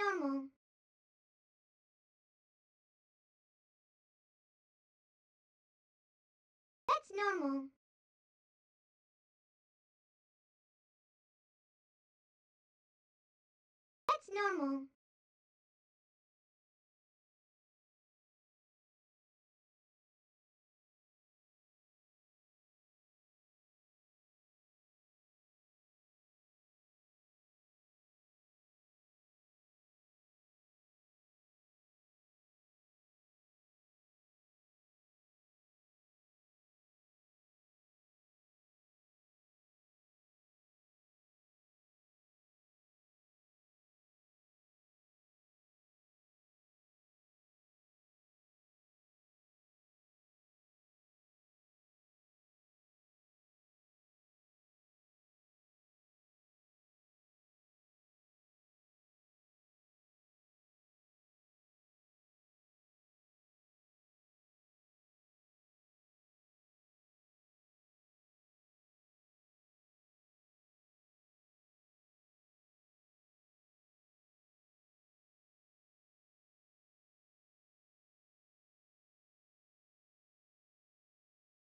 normal. That's normal. That's normal.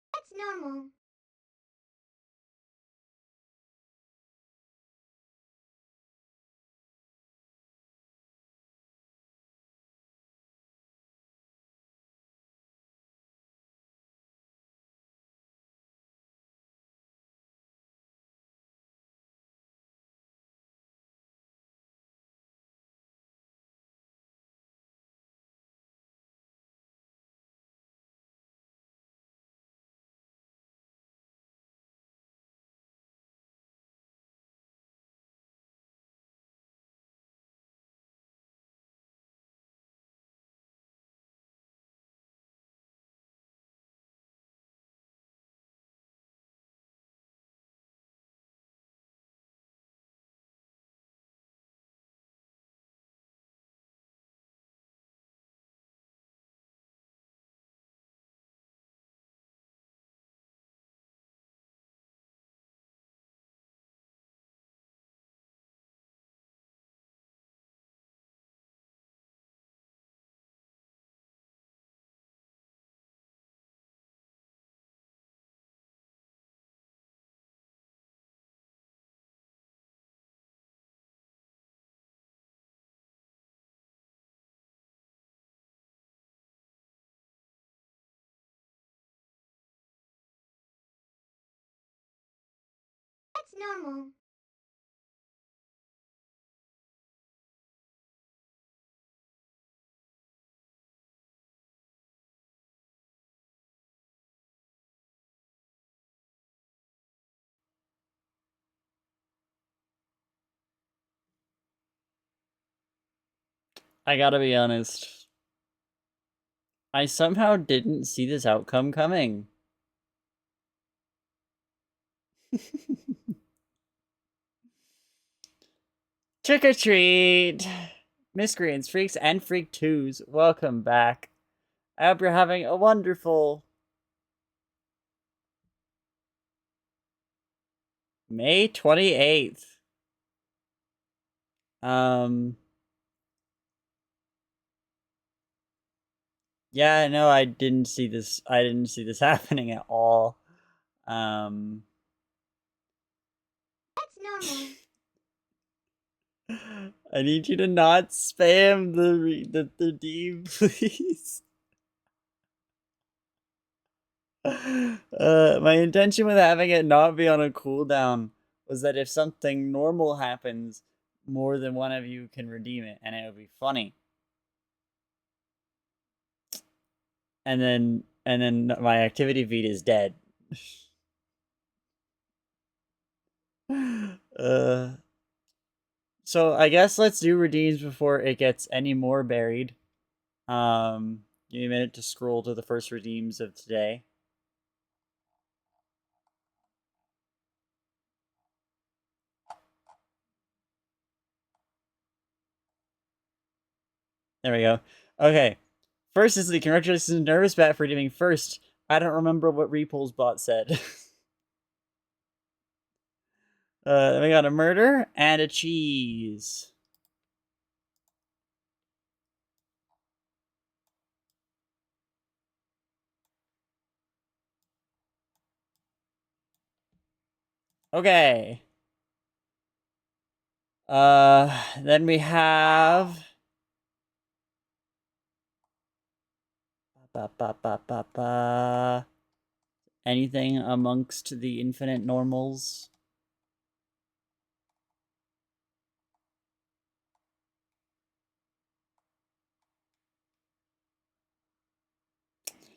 That's normal. That's normal. I gotta be honest. I somehow didn't see this outcome coming. Trick or treat! Miscreants, Freaks, and Freak 2s, welcome back. I hope you're having a wonderful May 28th. Yeah, no, I didn't see this happening at all. That's normal. I need you to not spam the redeem, please. My intention with having it not be on a cooldown was that if something normal happens, more than one of you can redeem it, and it would be funny. And then my activity feed is dead. So I guess let's do redeems before it gets any more buried. Give me a minute to scroll to the first redeems of today. There we go. Okay. First is the congratulations Nervous Bat for redeeming first. I don't remember what Repul's bot said. Then we got a murder and a cheese. Okay. Then we have anything amongst the infinite normals?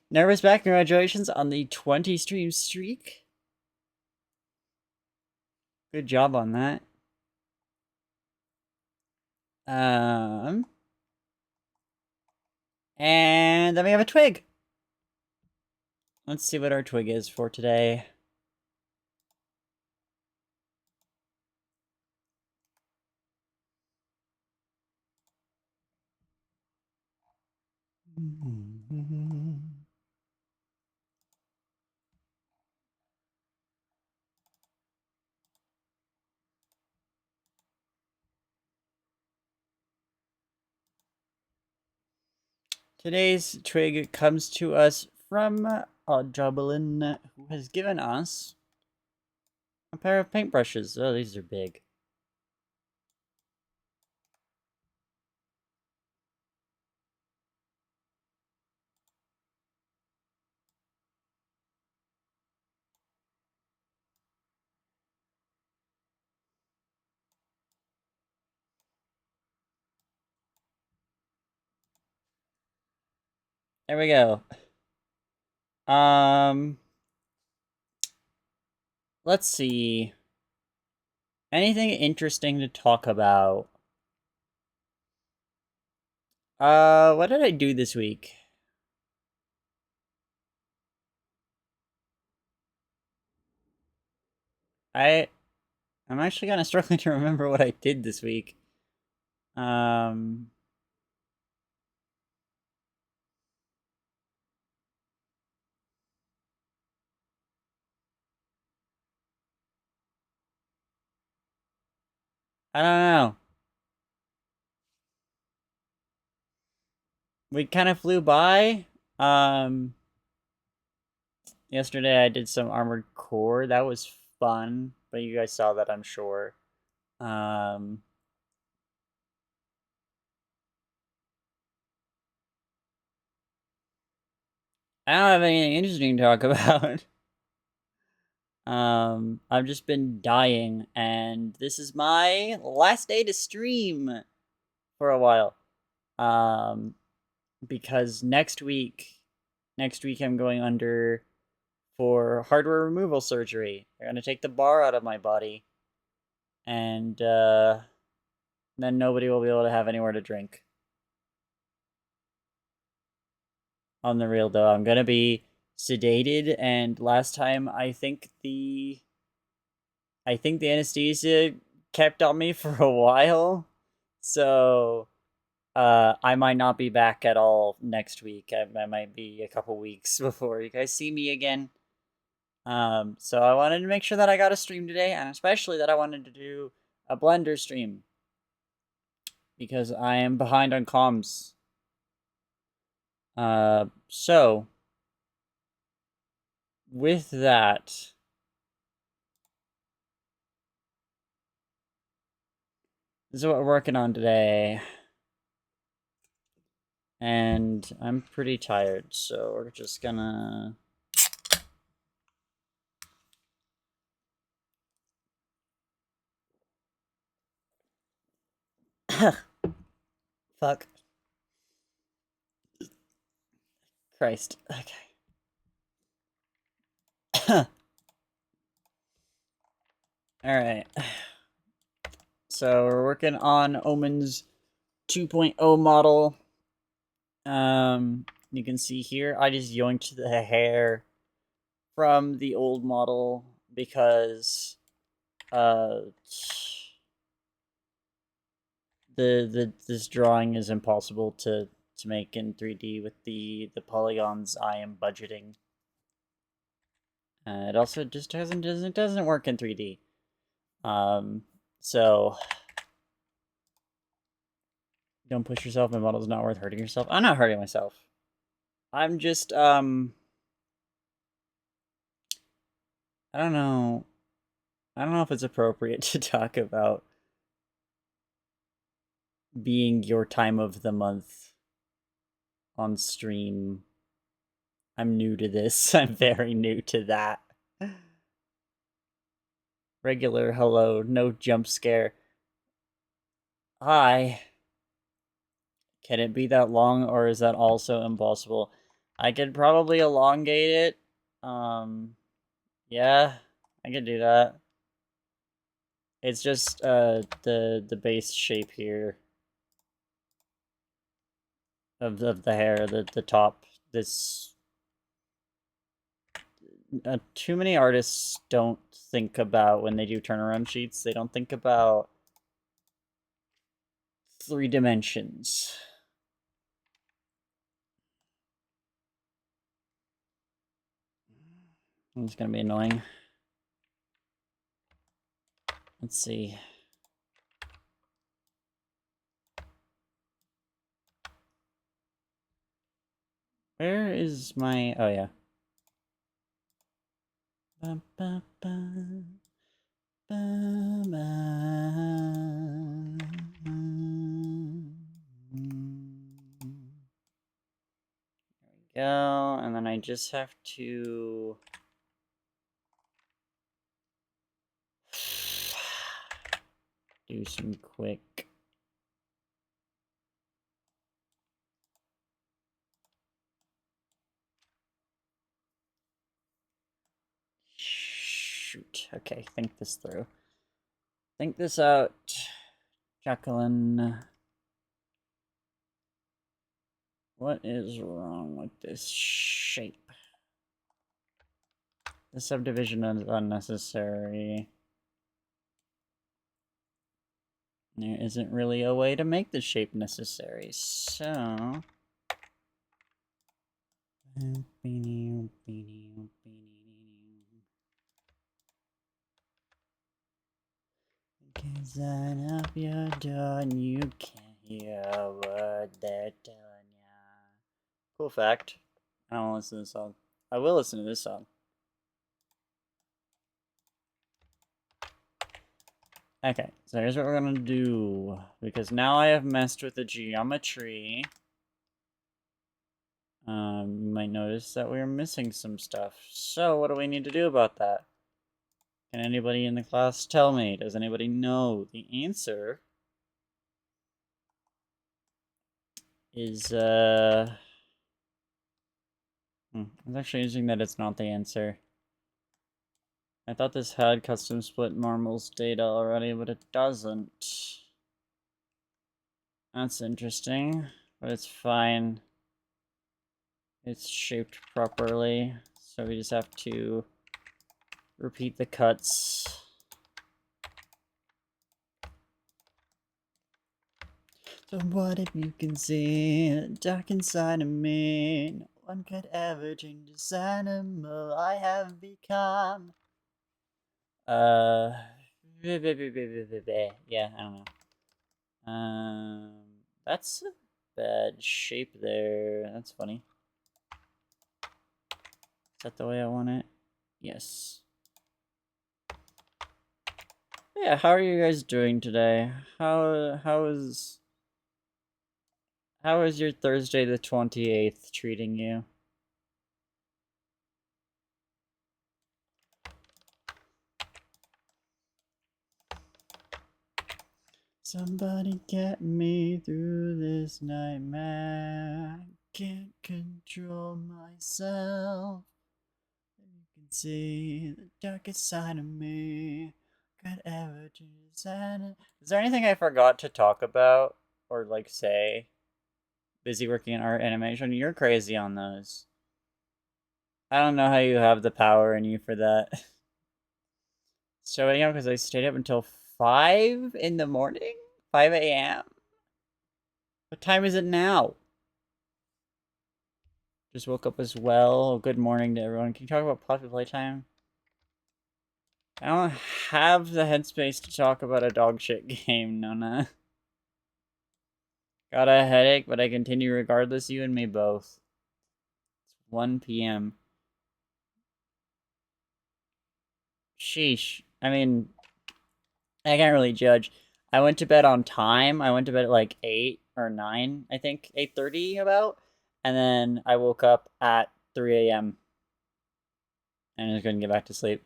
Nervous back, congratulations on the 20 stream streak. Good job on that. And then we have a twig. Let's see what our twig is for today. Today's twig comes to us from Oddjoblin, who has given us a pair of paintbrushes. Oh, these are big. There we go. Let's see. Anything interesting to talk about? What did I do this week? I'm actually kind of struggling to remember what I did this week. I don't know. We kind of flew by. Yesterday I did some Armored Core. That was fun, but you guys saw that, I'm sure. I don't have anything interesting to talk about. I've just been dying, and this is my last day to stream for a while. Because next week I'm going under for hardware removal surgery. They're gonna take the bar out of my body, and then nobody will be able to have anywhere to drink. On the real though, I'm gonna be sedated, and last time I think the anesthesia kept on me for a while, so I might not be back at all next week. I might be a couple weeks before you guys see me again. So I wanted to make sure that I got a stream today, and especially that I wanted to do a Blender stream, because I am behind on comms. So with that, this is what we're working on today. And I'm pretty tired, so we're just gonna... Fuck. Christ. Okay. Alright. So we're working on Omen's 2.0 model. You can see here, I just yoinked the hair from the old model because this drawing is impossible to make in 3D with the polygons I am budgeting. It also just doesn't work in 3D. So don't push yourself. My model's not worth hurting yourself. I'm not hurting myself. I'm just I don't know. I don't know if it's appropriate to talk about being your time of the month on stream. I'm new to this. I'm very new to that. Regular hello, no jump scare. Hi. Can it be that long, or is that also impossible? I could probably elongate it. Yeah, I could do that. It's just the base shape here of the hair, the top. This too many artists don't think about when they do turnaround sheets. They don't think about 3 dimensions. It's gonna be annoying. Let's see. Where is my... Oh, yeah. Ba, ba, ba, ba, ba. There we go. And then I just have to... do some quick... Shoot. Okay, think this through. Think this out, Jacqueline. What is wrong with this shape? The subdivision is unnecessary. There isn't really a way to make the shape necessary, so... Sign up your door and you can't hear a word they're telling ya. Cool fact. I don't listen to this song. I will listen to this song. Okay, so here's what we're gonna do. Because now I have messed with the geometry. You might notice that we're missing some stuff. So what do we need to do about that? Can anybody in the class tell me? Does anybody know? The answer is, it's actually interesting that it's not the answer. I thought this had custom split normals data already, but it doesn't. That's interesting, but it's fine. It's shaped properly, so we just have to repeat the cuts. So what if you can see the dark inside of me? No one could ever change this animal I have become. Yeah, I don't know. That's a bad shape there. That's funny. Is that the way I want it? Yes. Yeah, how are you guys doing today? How is your Thursday the 28th treating you? Somebody get me through this nightmare. I can't control myself. You can see the darkest side of me. Could ever choose any... Is there anything I forgot to talk about or like say? Busy working on art animation. You're crazy on those. I don't know how you have the power in you for that. So anyhow, because I stayed up until 5 in the morning? 5 a.m.? What time is it now? Just woke up as well. Good morning to everyone. Can you talk about Poppy Playtime? I don't have the headspace to talk about a dog shit game, Nona. Got a headache, but I continue regardless. You and me both. It's 1 p.m. Sheesh. I mean, I can't really judge. I went to bed on time. I went to bed at like 8 or 9, I think, 8:30 about. And then I woke up at 3 a.m. and I just couldn't get back to sleep.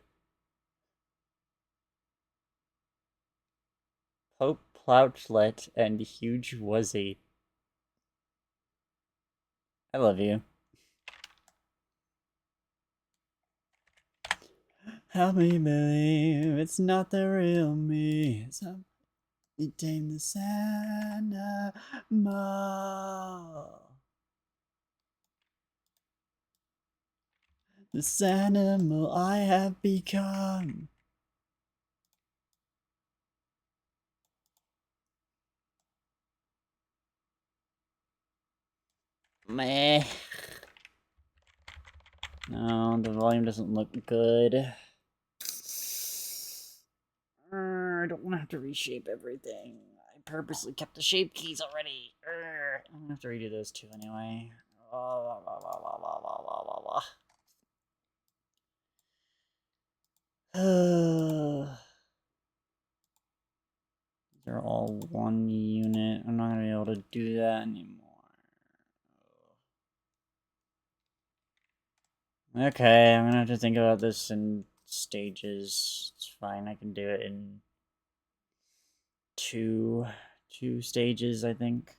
Pope Plouchlet and Huge Wuzzy. I love you. Help me believe it's not the real me. You tame the animal. This animal I have become. Meh. No, the volume doesn't look good. I don't want to have to reshape everything. I purposely kept the shape keys already. I'm gonna have to redo those two anyway. They're all one unit. I'm not gonna be able to do that anymore. Okay, I'm gonna have to think about this in stages. It's fine, I can do it in two stages, I think.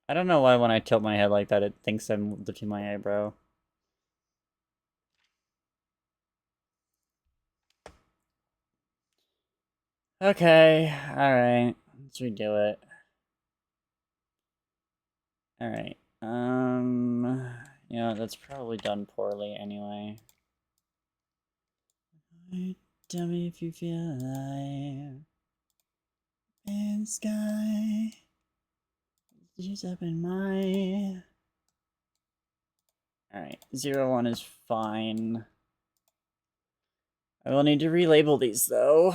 I don't know why when I tilt my head like that, it thinks I'm lifting my eyebrow. Okay, alright. Let's redo it. Alright. You know, that's probably done poorly anyway. Tell me if you feel alive in the sky. Just up in my... Alright, 01 is fine. I will need to relabel these, though.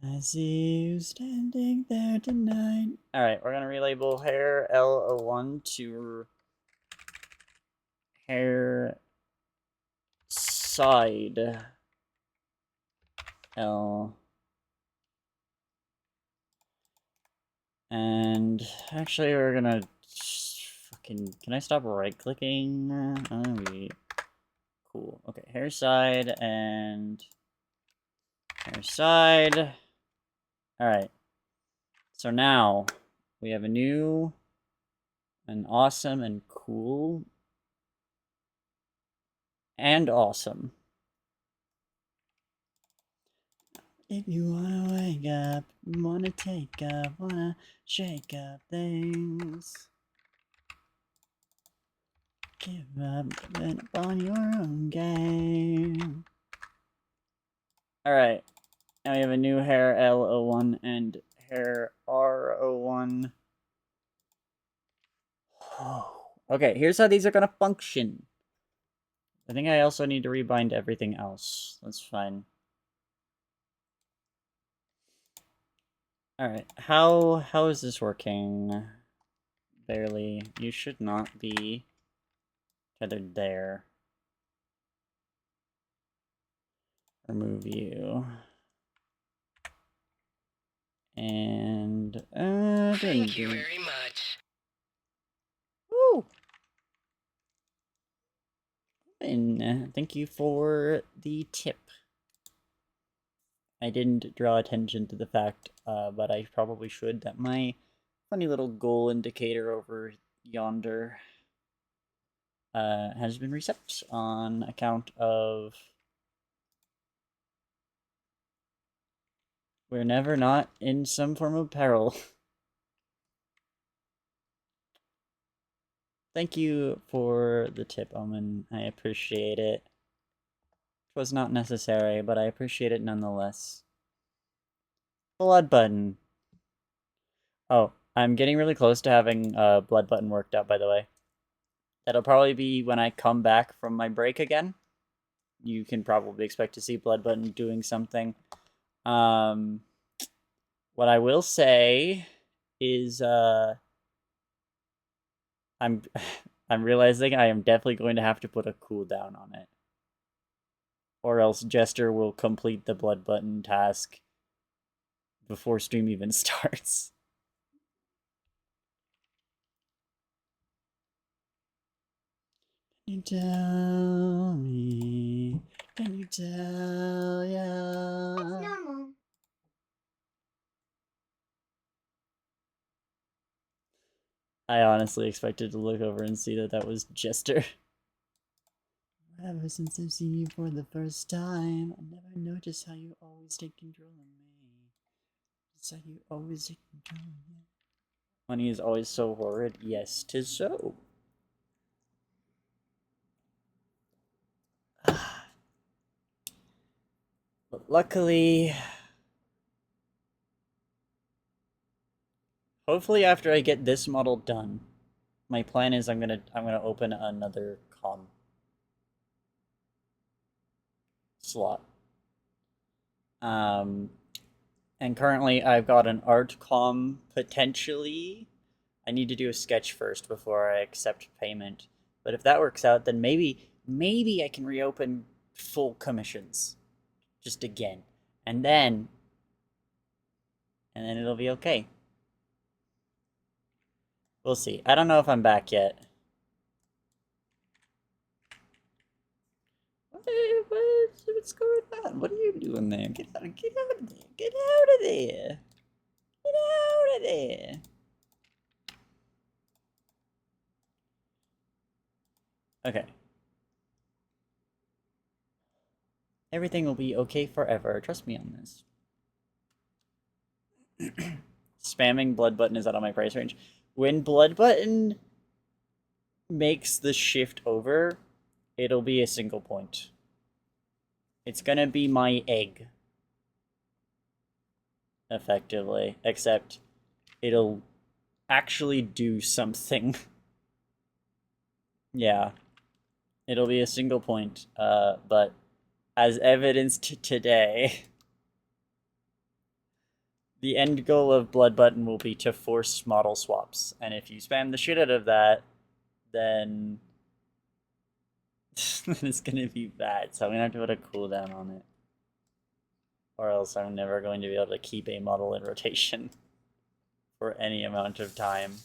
I see you standing there tonight. Alright, we're gonna relabel hair L01 to hair side L. And actually, we're gonna fucking. Can I stop right clicking? That'd be cool. Okay, hair side and hair side. Alright. So now we have a new and awesome and cool and awesome. If you wanna wake up, wanna take up, wanna shake up things, give up on your own game. Alright, now we have a new hair L01 and hair R01. Okay, here's how these are gonna function. I think I also need to rebind everything else. That's fine. Alright, how is this working? Barely. You should not be tethered there. Remove you. And, thank you very much. Woo! And thank you for the tip. I didn't draw attention to the fact, but I probably should, that my funny little goal indicator over yonder has been reset on account of we're never not in some form of peril. Thank you for the tip, Omen. I appreciate it. It was not necessary, but I appreciate it nonetheless. Blood button. Oh, I'm getting really close to having Blood Button worked out, by the way. That'll probably be when I come back from my break again. You can probably expect to see Blood Button doing something. What I will say is I'm I'm realizing I am definitely going to have to put a cooldown on it. Or else Jester will complete the Blood Button task before stream even starts. Can you tell me? Can you tell ya? That's normal. I honestly expected to look over and see that that was Jester. Ever since I've seen you for the first time, I never noticed how you always take control of me. Just how you always take control of me. Money is always so horrid. Yes, 'tis so. But luckily, hopefully after I get this model done, my plan is I'm gonna open another comm slot. And currently I've got an art comm potentially. I need to do a sketch first before I accept payment. But if that works out, then maybe I can reopen full commissions just again. And then it'll be okay. We'll see. I don't know if I'm back yet. What's going on? What are you doing there? Get out of there. Get out of there. Get out of there. Okay. Everything will be okay forever. Trust me on this. Spamming Blood Button is out of my price range. When Blood Button makes the shift over, it'll be a single point. It's gonna be my egg. Effectively. Except it'll actually do something. Yeah. It'll be a single point. But as evidenced today, the end goal of Blood Button will be to force model swaps. And if you spam the shit out of that, then it's gonna be bad. So I'm gonna have to put a cooldown on it. Or else I'm never going to be able to keep a model in rotation for any amount of time.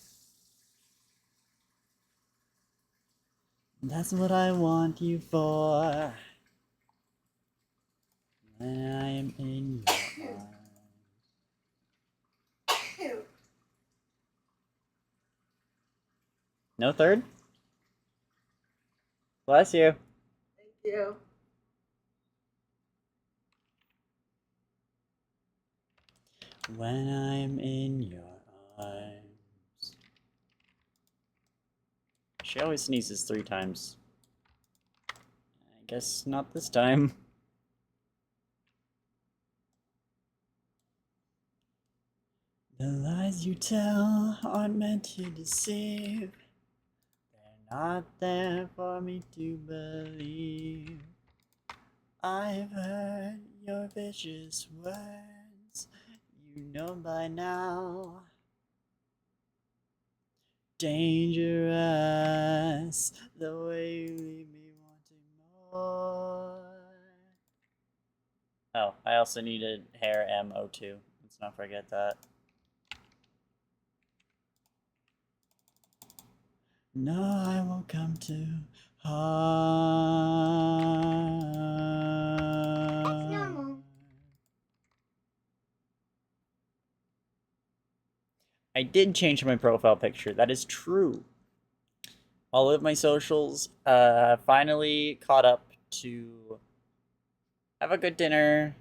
That's what I want you for. When I'm in your arms. No third? Bless you. Thank you. When I'm in your arms. She always sneezes 3 times. I guess not this time. The lies you tell aren't meant to deceive. They're not there for me to believe. I've heard your vicious words. You know by now. Dangerous, the way you leave me wanting more. Oh, I also needed hair M02. Let's not forget that. No, I won't come to harm. That's normal. I did change my profile picture. That is true. All of my socials finally caught up to have a good dinner.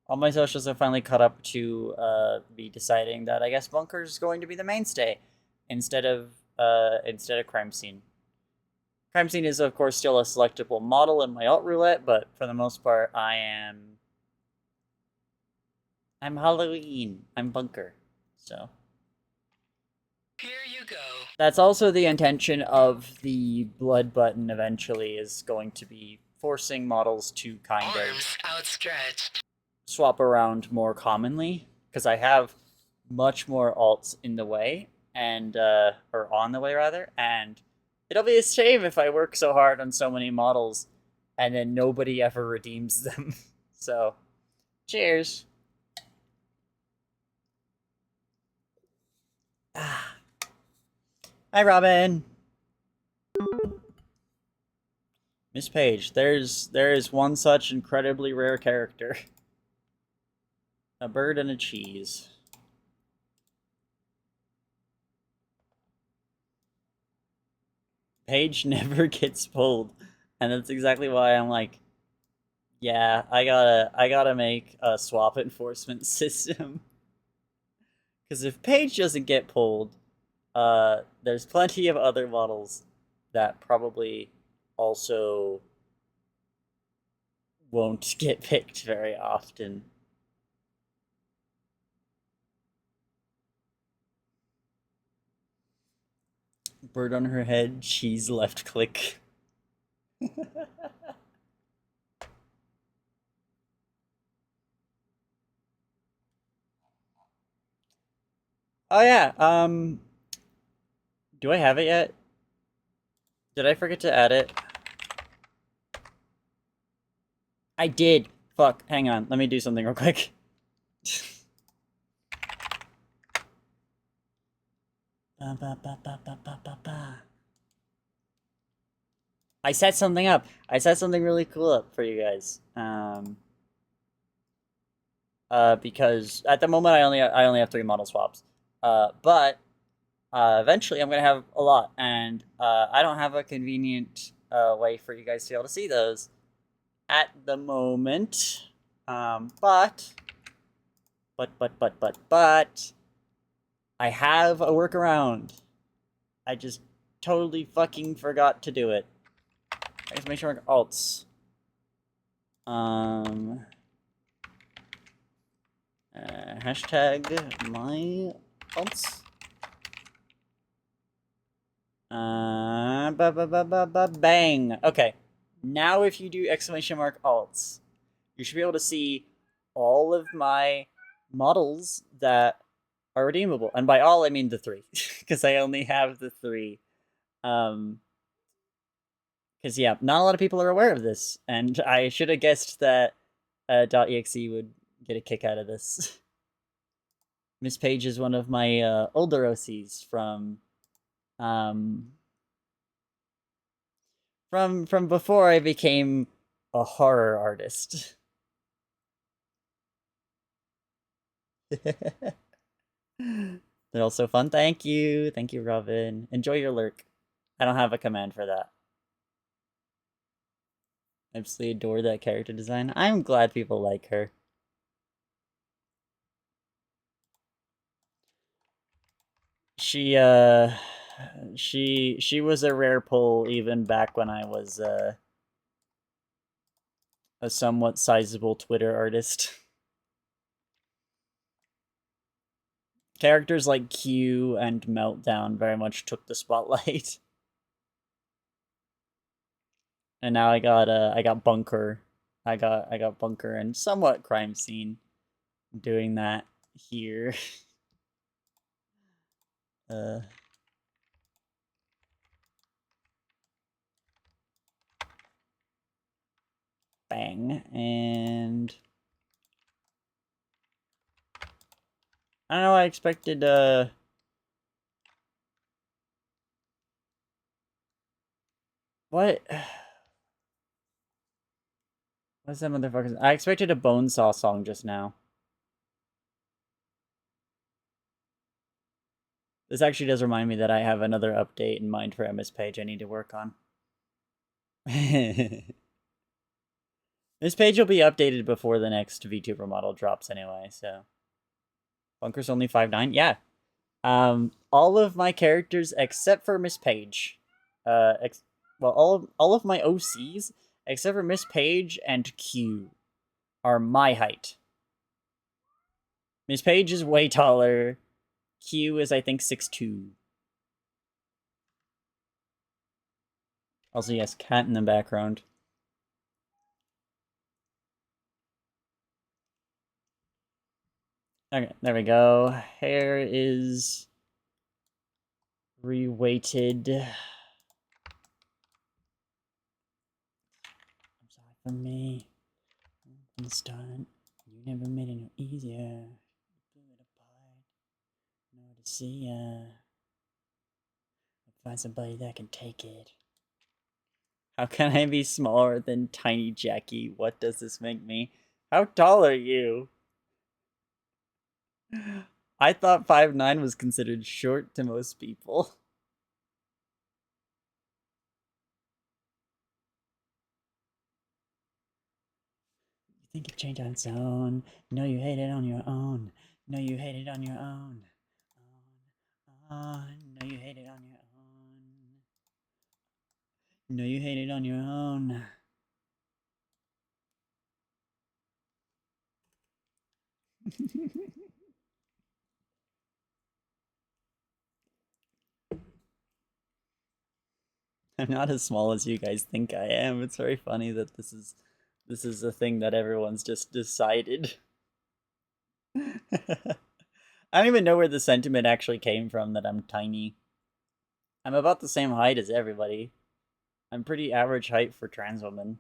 All my socials have finally caught up to be deciding that I guess Bunker is going to be the mainstay instead of Crime Scene. Crime Scene is of course still a selectable model in my alt roulette, but for the most part I'm Halloween. I'm Bunker. So Here you go. That's also the intention of the blood button eventually, is going to be forcing models to kind of Arms outstretched. swap around more commonly, because I have much more alts in the way, and or on the way rather, and it'll be a shame if I work so hard on so many models and then nobody ever redeems them. So, cheers. Ah. Hi, Robin. Miss Page, there is one such incredibly rare character. A bird and a cheese. Page never gets pulled, and that's exactly why I'm like, yeah, I gotta make a swap enforcement system. Because if Page doesn't get pulled, there's plenty of other models that probably also won't get picked very often. Bird on her head, cheese left click. Oh yeah, do I have it yet? Did I forget to add it? I did. Fuck, hang on. Let me do something real quick. I set something up. I set something really cool up for you guys. Because at the moment I only have 3 model swaps. But eventually I'm gonna have a lot, and I don't have a convenient way for you guys to be able to see those at the moment. But I have a workaround. I just totally fucking forgot to do it. Exclamation mark alts. Hashtag my alts. Bang. Okay. Now if you do exclamation mark alts, you should be able to see all of my models that are redeemable. And by all, I mean the 3, because I only have the 3. Because, yeah, not a lot of people are aware of this, and I should have guessed that .exe would get a kick out of this. Miss Page is one of my older OCs from before I became a horror artist. They're also fun. Thank you, Robin. Enjoy your lurk. I don't have a command for that. I absolutely adore that character design. I'm glad people like her. She was a rare pull even back when I was a somewhat sizable Twitter artist. Characters like Q and Meltdown very much took the spotlight. And now I got Bunker. I got Bunker and somewhat Crime Scene doing that here. Bang. And I don't know, I expected what? What's that motherfucker? I expected a Bonesaw song just now. This actually does remind me that I have another update in mind for MS Page I need to work on. This page will be updated before the next VTuber model drops anyway, so. Bunker's only 5'9"? Yeah. All of my characters except for Miss Page, all of my OCs except for Miss Page and Q are my height. Miss Page is way taller. Q is, I think, 6'2". Also, yes, cat in the background. Okay, there we go. Hair is reweighted. I'm sorry for me. From the start, you never made it no easier. You blew it apart. No to see ya. Find somebody that can take it. How can I be smaller than Tiny Jackie? What does this make me? How tall are you? I thought 5'9" was considered short to most people. You think it changed on its own? No, you hate it on your own. No, you hate it on your own. No, you hate it on your own. No, you hate it on your own. I'm not as small as you guys think I am. It's very funny that this is a thing that everyone's just decided. I don't even know where the sentiment actually came from that I'm tiny. I'm about the same height as everybody. I'm pretty average height for trans women.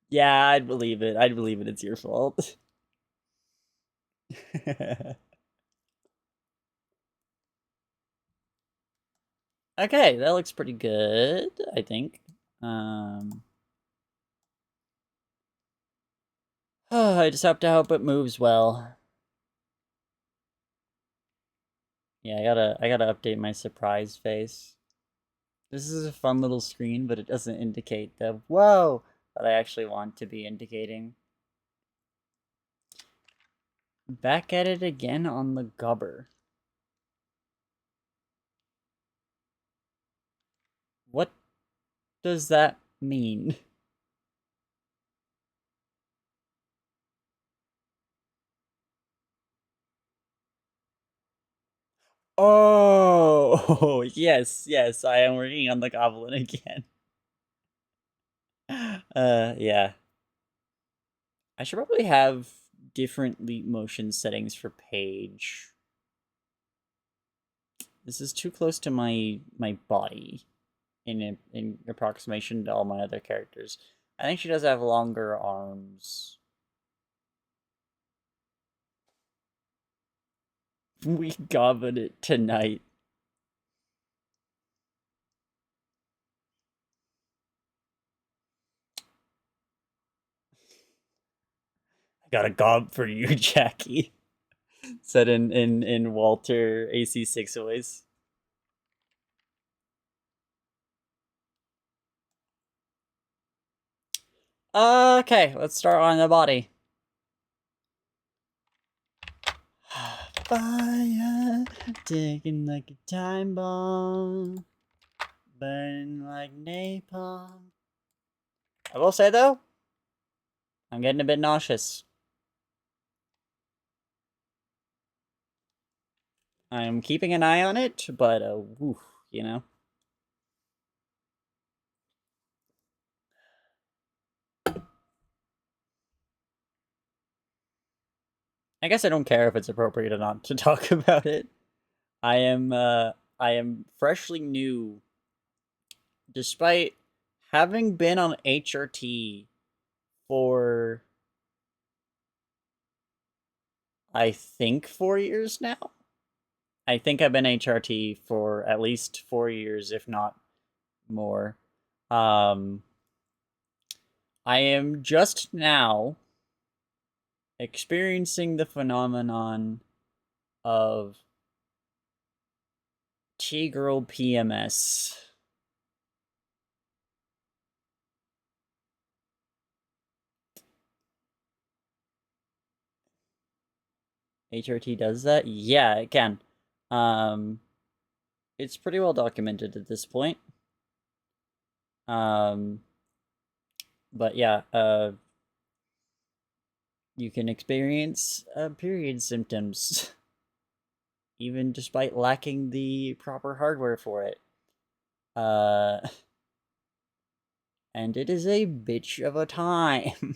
Yeah, I'd believe it. I'd believe it. It's your fault. Okay, that looks pretty good, I think. I just have to hope it moves well. Yeah, I gotta update my surprise face. This is a fun little screen, but it doesn't indicate the whoa that I actually want to be indicating. Back at it again on the gubber. What does that mean? Oh, yes, yes, I am working on the goblin again. Yeah. I should probably have different leap motion settings for Paige. This is too close to my body in approximation to all my other characters. I think she does have longer arms. We gobbed it tonight. I got a gob for you, Jackie. Said in Walter AC6 voice. Okay, let's start on the body. Fire, ticking like a time bomb, burning like napalm. I will say though, I'm getting a bit nauseous. I'm keeping an eye on it, but woof, you know. I guess I don't care if it's appropriate or not to talk about it. I am freshly new, despite having been on HRT for I think 4 years now. I think I've been HRT for at least 4 years, if not more. I am just now experiencing the phenomenon of T-girl PMS. HRT does that? Yeah, it can. It's pretty well documented at this point. But yeah, you can experience period symptoms even despite lacking the proper hardware for it. And it is a bitch of a time.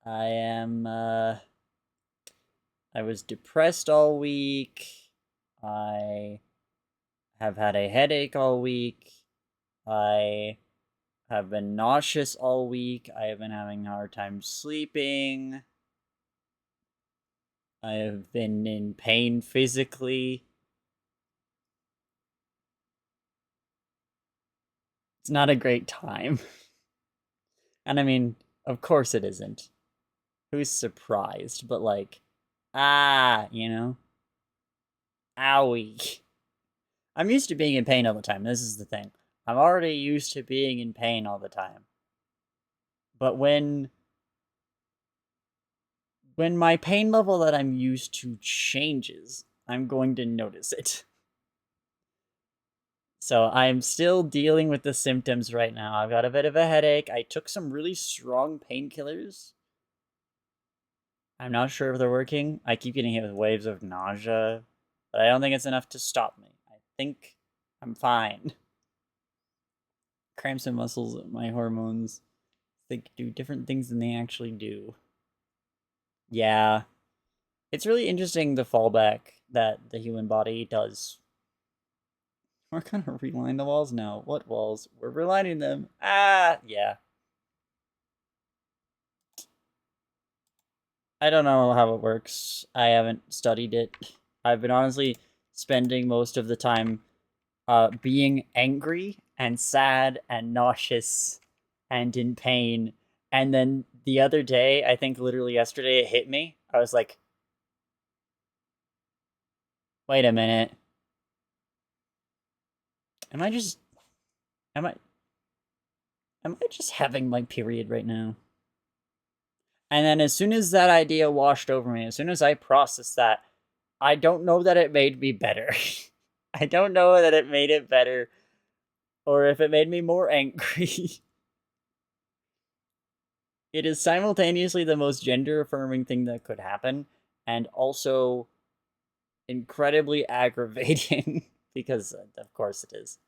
I was depressed all week. I have had a headache all week. I have been nauseous all week. I have been having a hard time sleeping. I have been in pain physically. It's not a great time. And I mean, of course it isn't. Who's surprised? But like, you know? Owie. I'm used to being in pain all the time. This is the thing. I'm already used to being in pain all the time. But when my pain level that I'm used to changes, I'm going to notice it. So I'm still dealing with the symptoms right now. I've got a bit of a headache. I took some really strong painkillers. I'm not sure if they're working. I keep getting hit with waves of nausea, but I don't think it's enough to stop me. I think I'm fine. Cramps and muscles, my hormones, they do different things than they actually do. Yeah. It's really interesting the fallback that the human body does. We're gonna reline the walls now. What walls? We're relining them. Yeah. I don't know how it works. I haven't studied it. I've been honestly spending most of the time being angry and sad and nauseous and in pain. And then the other day, I think literally yesterday, it hit me. I was like, wait a minute. Am I just am I just having my period right now? And then as soon as that idea washed over me, as soon as I processed that, I don't know that it made me better. I don't know that it made it better or if it made me more angry. It is simultaneously the most gender affirming thing that could happen and also incredibly aggravating because of course it is.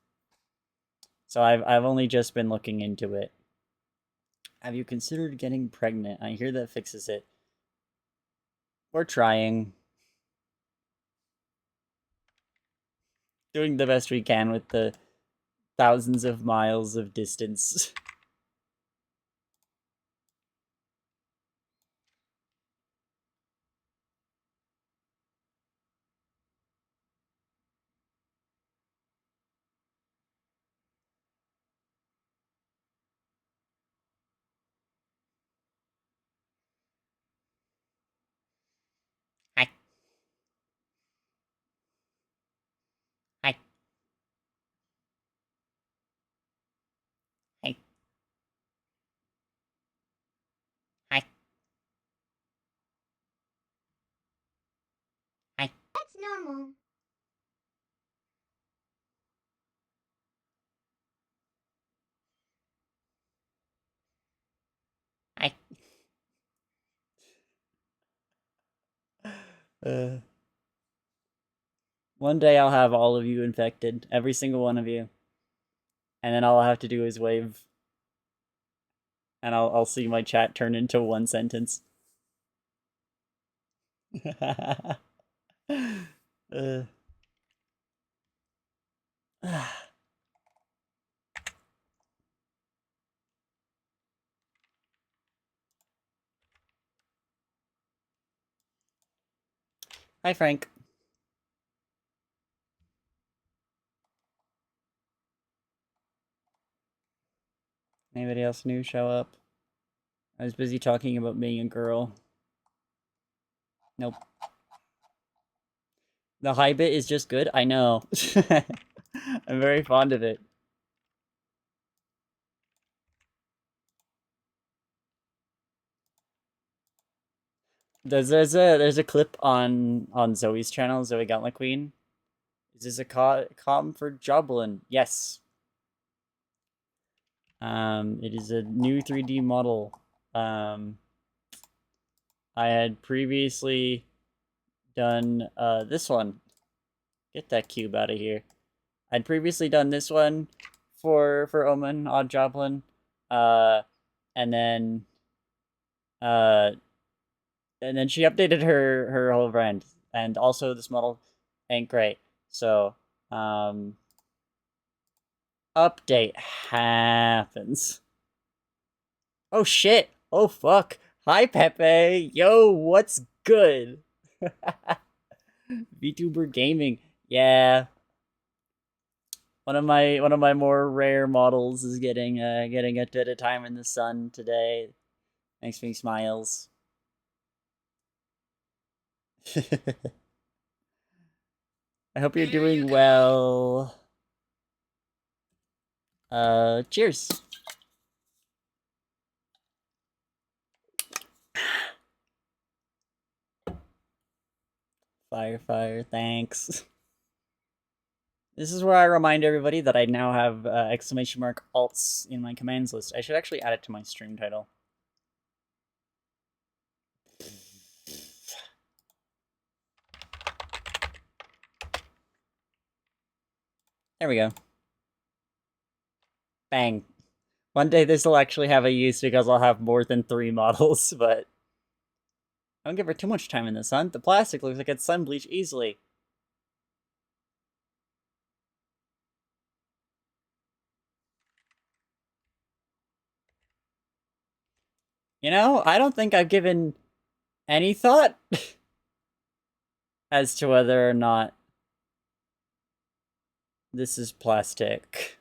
So I've only just been looking into it. Have you considered getting pregnant? I hear that fixes it. We're trying. Doing the best we can with the thousands of miles of distance. Hi. Hi. Hi. Hi. Hi. That's normal. Hi. Uh, One day I'll have all of you infected, every single one of you, and then all I have to do is wave, and I'll see my chat turn into one sentence. uh. Hi, Frank. Anybody else new show up? I was busy talking about being a girl. Nope. The high bit is just good. I know. I'm very fond of it. There's a clip on Zoe's channel, Zoe Gauntlet Queen. Is this a com for Joblin? Yes. It is a new 3D model. I had previously done this one. Get that cube out of here. I'd previously done this one for Omen, Odd Joblin. And then she updated her whole brand. And also this model ain't great. So, update happens. Oh shit! Oh fuck! Hi Pepe! Yo, what's good? VTuber Gaming. Yeah. One of my more rare models is getting a bit of time in the sun today. Makes me smiles. I hope you're Here you doing go. well. Cheers. Fire, thanks. This is where I remind everybody that I now have exclamation mark alts in my commands list. I should actually add it to my stream title. There we go. Bang. One day this will actually have a use because I'll have more than 3 models, but don't give her too much time in the sun. The plastic looks like it's sun bleached easily. You know, I don't think I've given any thought as to whether or not this is plastic.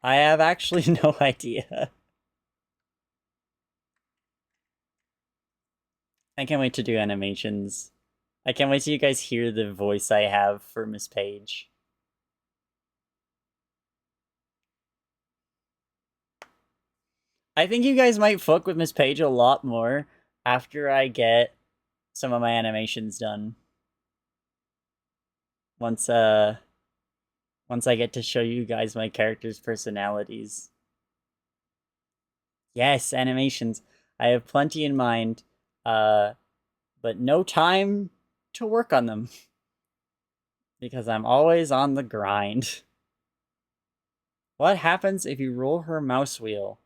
I have actually no idea. I can't wait to do animations. I can't wait till you guys hear the voice I have for Miss Page. I think you guys might fuck with Miss Page a lot more after I get some of my animations done. Once I get to show you guys my characters' personalities. Yes, animations. I have plenty in mind, but no time to work on them. Because I'm always on the grind. What happens if you roll her mouse wheel?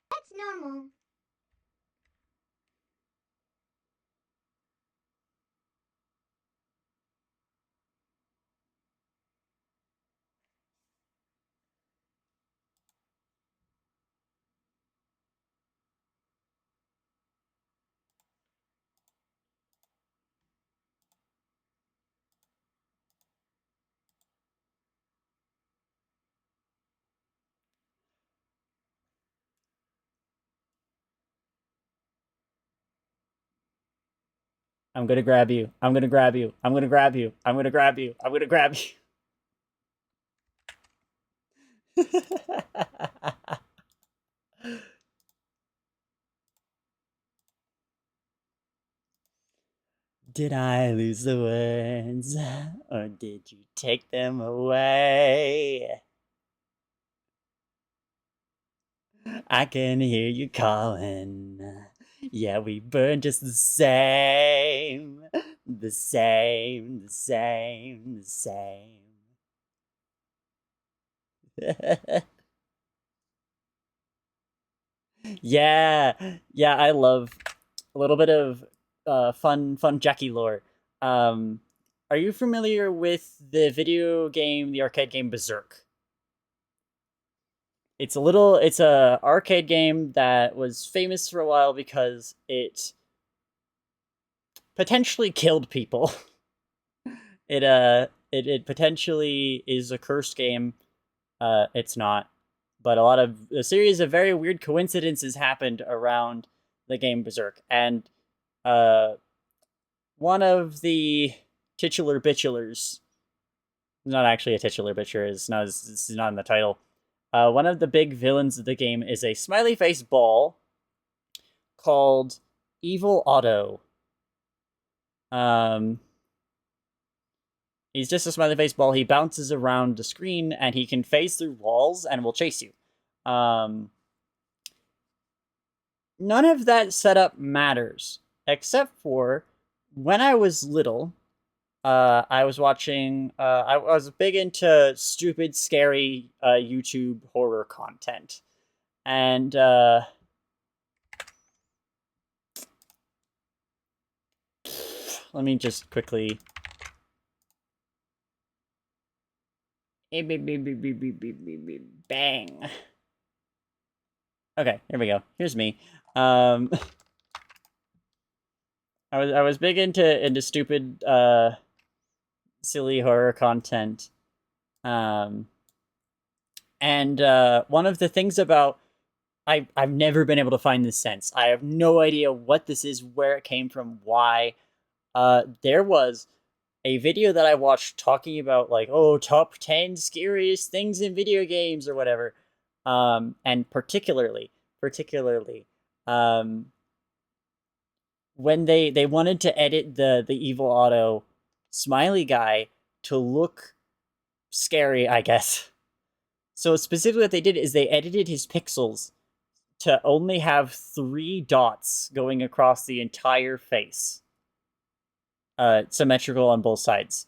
That's normal. I'm gonna grab you. I'm gonna grab you. I'm gonna grab you. I'm gonna grab you. I'm gonna grab you. Did I lose the words? Or did you take them away? I can hear you calling. Yeah, we burn just the same. The same, the same, the same. Yeah, I love a little bit of fun Jackie lore. Are you familiar with the the arcade game Berserk? It's a arcade game that was famous for a while because it potentially killed people. It potentially is a cursed game. It's not, but a series of very weird coincidences happened around the game Berserk, and one of the titular bitulars, not actually a titular bitcher, it's not in the title. One of the big villains of the game is a smiley face ball called Evil Otto. He's just a smiley face ball. He bounces around the screen and he can phase through walls and will chase you. None of that setup matters, except for when I was little, I was watching, I was big into stupid, scary YouTube horror content. And let me just quickly... Bang. Okay, here we go. Here's me. I was big into stupid silly horror content. And one of the things about I've never been able to find this sense. I have no idea what this is, where it came from, why. There was a video that I watched talking about, like, oh, top 10 scariest things in video games or whatever. And particularly, when they wanted to edit the Evil Otto smiley guy to look scary, I guess. So specifically what they did is they edited his pixels to only have 3 dots going across the entire face. Symmetrical on both sides.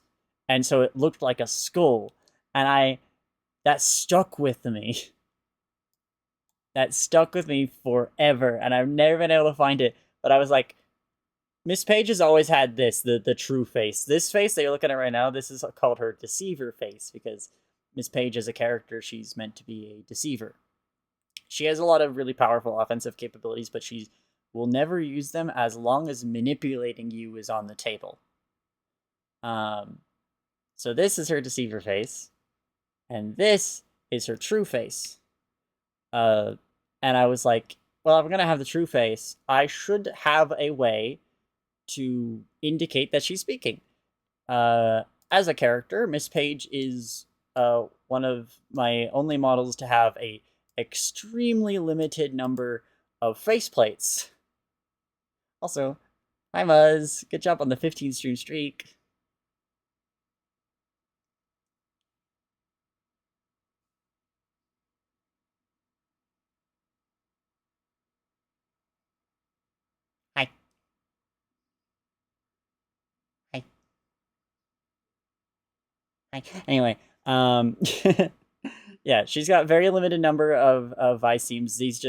And so it looked like a skull. And that stuck with me. That stuck with me forever. And I've never been able to find it. But I was like, Miss Page has always had this, the true face. This face that you're looking at right now, this is called her deceiver face, because Miss Page as a character, she's meant to be a deceiver. She has a lot of really powerful offensive capabilities, but she will never use them as long as manipulating you is on the table. So this is her deceiver face, and this is her true face. And I was like, well, if I'm gonna have the true face, I should have a way to indicate that she's speaking. As a character, Miss Page is one of my only models to have a extremely limited number of faceplates. Also, hi Muzz, good job on the 15 stream streak. Hi. Hi. Hi. Anyway, yeah, she's got very limited number of Viseams. These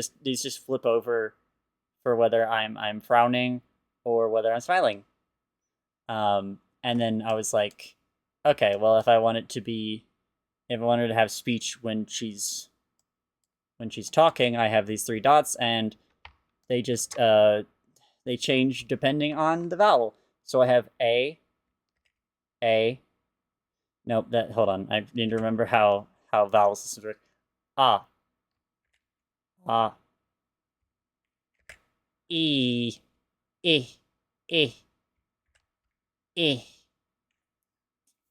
just flip over for whether I'm frowning or whether I'm smiling. And then I was like, okay, well, if I wanted to have speech when she's talking, I have these 3 dots, and they just they change depending on the vowel. So I have A. Nope, hold on. I need to remember how vowel systems work. Ah. E.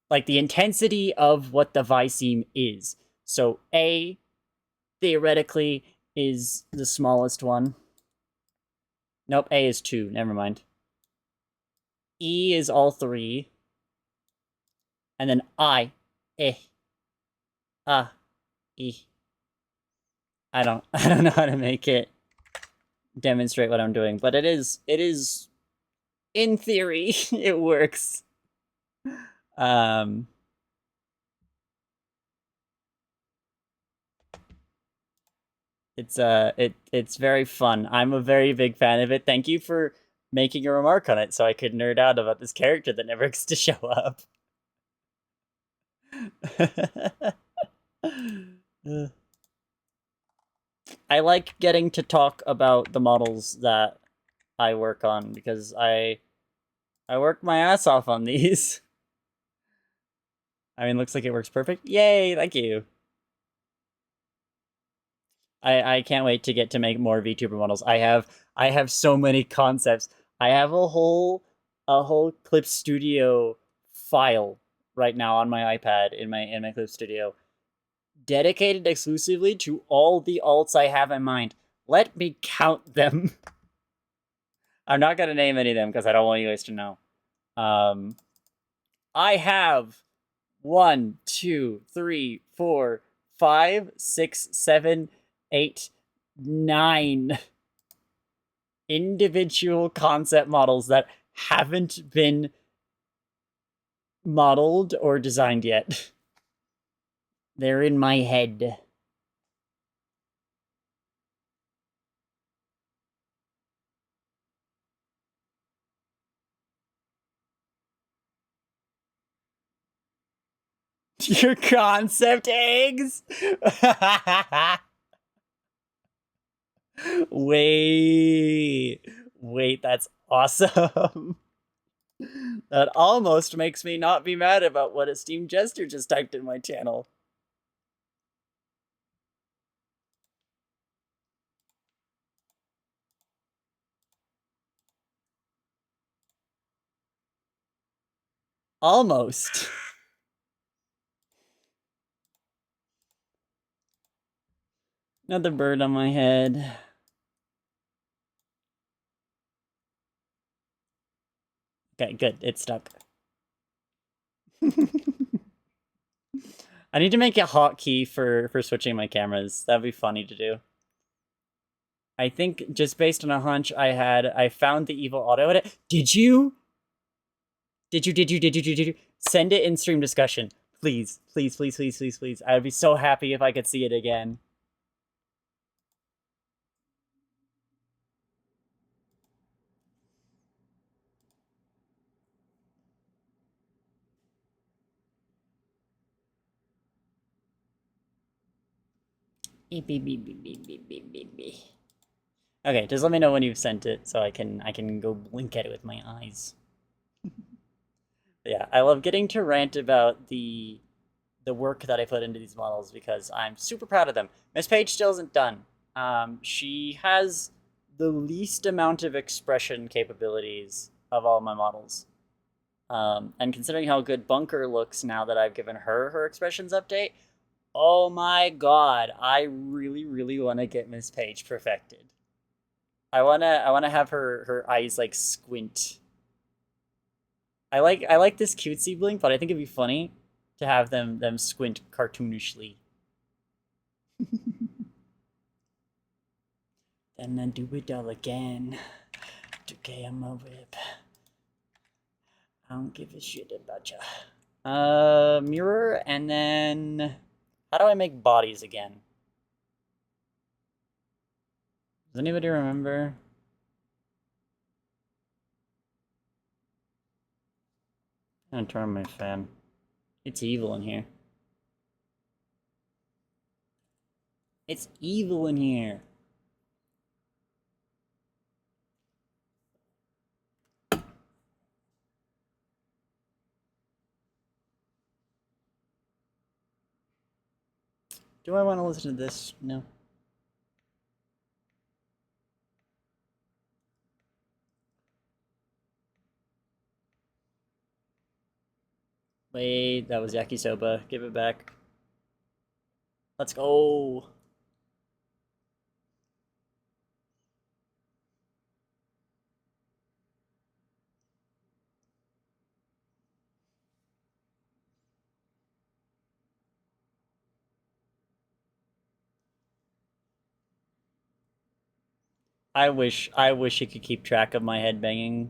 Like the intensity of what the Viseam is. So A, theoretically, is the smallest one. Nope, A is 2. Never mind. E is all 3. And then I. E. I don't know how to make it demonstrate what I'm doing, but it is in theory it works. It's very fun. I'm a very big fan of it. Thank you for making a remark on it so I could nerd out about this character that never gets to show up. I like getting to talk about the models that I work on because I work my ass off on these. I mean, looks like it works perfect. Yay, thank you. I can't wait to get to make more VTuber models. I have so many concepts. I have a whole Clip Studio file right now on my iPad in my Clip Studio, dedicated exclusively to all the alts I have in mind. Let me count them. I'm not gonna name any of them because I don't want you guys to know. I have 1, 2, 3, 4, 5, 6, 7, 8, 9 individual concept models that haven't been modeled or designed yet. They're in my head. Your concept eggs? Wait, that's awesome. That almost makes me not be mad about what Esteemed Jester just typed in my channel. Almost. Another bird on my head. Okay, good. It's stuck. I need to make a hotkey for switching my cameras. That'd be funny to do. I think just based on a hunch I found the evil auto edit. Did you? Did you? Send it in stream discussion. Please. I would be so happy if I could see it again. Okay, just let me know when you've sent it so I can go blink at it with my eyes. Yeah, I love getting to rant about the work that I put into these models because I'm super proud of them. Miss Page still isn't done. She has the least amount of expression capabilities of all my models. And considering how good Bunker looks now that I've given her expressions update, oh my god, I really want to get Miss Page perfected. I wanna have her eyes like squint. I like this cutesy blink, but I think it'd be funny to have them squint cartoonishly. And then do it all again. 2K on my whip. I don't give a shit about ya. Mirror, and then how do I make bodies again? Does anybody remember? I'm gonna turn on my fan. It's evil in here. It's evil in here. Do I want to listen to this? No. Wait, that was yakisoba. Give it back. Let's go. I wish it could keep track of my head banging.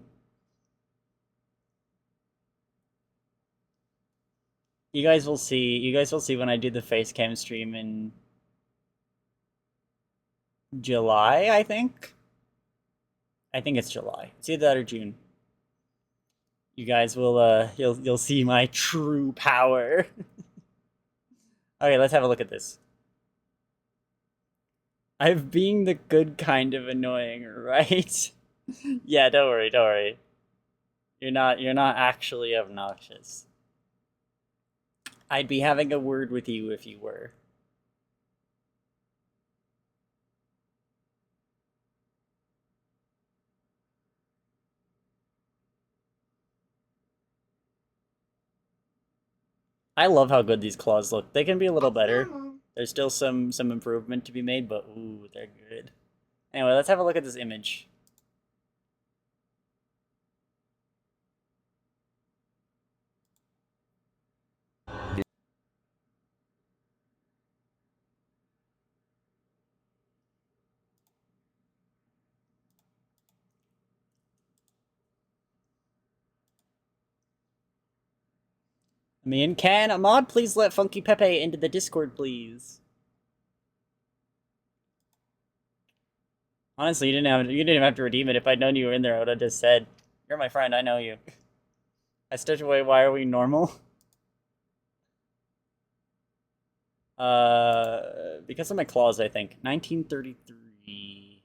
You guys will see when I do the face cam stream in July, I think. I think it's July. It's either that or June. You guys will you'll see my true power. Okay, let's have a look at this. I'm being the good kind of annoying, right? Yeah, don't worry. You're not actually obnoxious. I'd be having a word with you if you were. I love how good these claws look. They can be a little better. There's still some improvement to be made, but ooh, they're good. Anyway, let's have a look at this image. Me and Ken, Ahmad, please let Funky Pepe into the Discord, please. Honestly, you didn't even have to redeem it. If I'd known you were in there, I would have just said, "You're my friend. I know you." I stepped away. Why are we normal? Because of my claws, I think. 1933.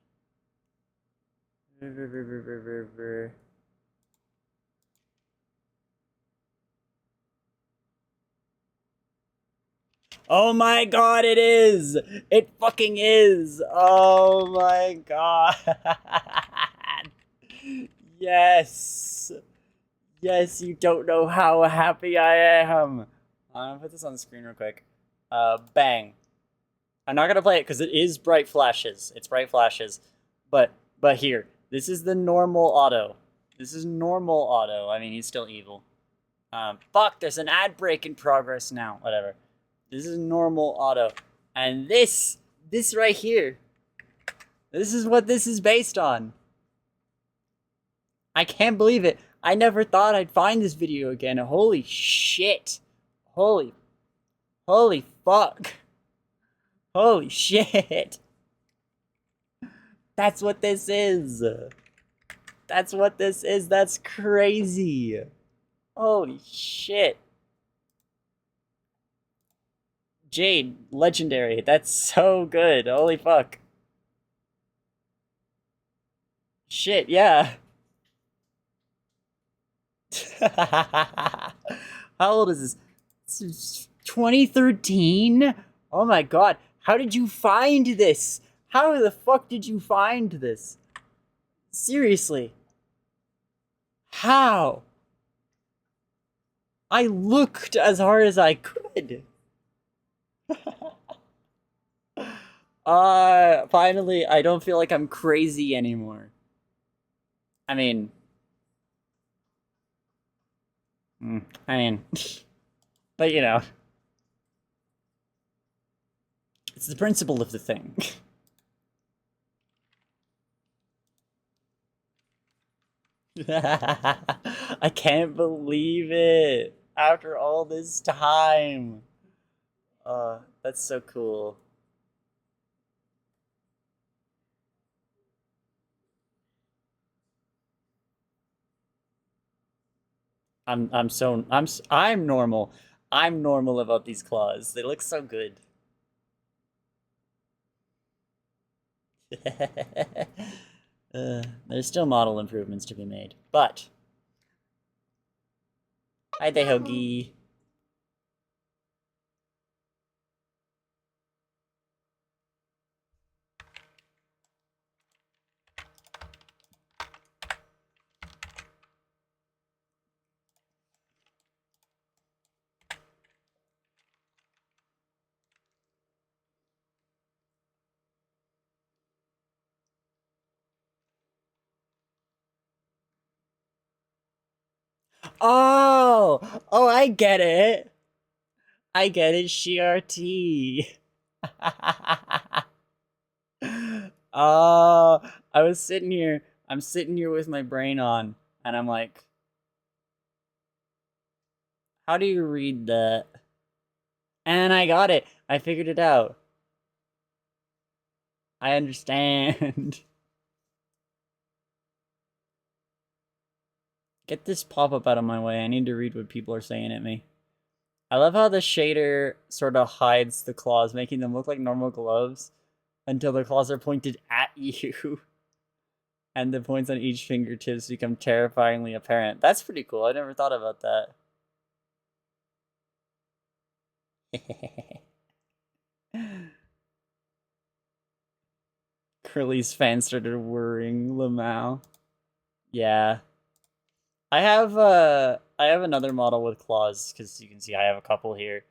Oh my god, it is! It fucking is! Oh my god. Yes! Yes, you don't know how happy I am! I'm gonna put this on the screen real quick. Bang. I'm not gonna play it because it is bright flashes. It's bright flashes. But here, this is the normal auto. This is normal auto. I mean, he's still evil. Fuck, there's an ad break in progress now. Whatever. This is normal auto. And this right here, this is what this is based on. I can't believe it. I never thought I'd find this video again. Holy shit. Holy fuck. Holy shit. That's what this is. That's what this is. That's crazy. Holy shit. Jade, legendary. That's so good. Holy fuck. Shit, yeah. How old is this? 2013? Oh my god. How did you find this? How the fuck did you find this? Seriously. How? I looked as hard as I could. Finally, I don't feel like I'm crazy anymore. I mean, but you know, it's the principle of the thing. I can't believe it. After all this time. That's so cool. I'm normal. I'm normal about these claws. They look so good. There's still model improvements to be made, but hi there, Hoagie. Oh, I get it. I get it, CRT. Oh, I'm sitting here with my brain on, and I'm like, how do you read that? And I got it. I figured it out. I understand. Get this pop-up out of my way. I need to read what people are saying at me. I love how the shader sort of hides the claws, making them look like normal gloves until the claws are pointed at you. And the points on each fingertips become terrifyingly apparent. That's pretty cool. I never thought about that. Curly's fans started worrying Lamau. Yeah. I have another model with claws, because you can see I have a couple here.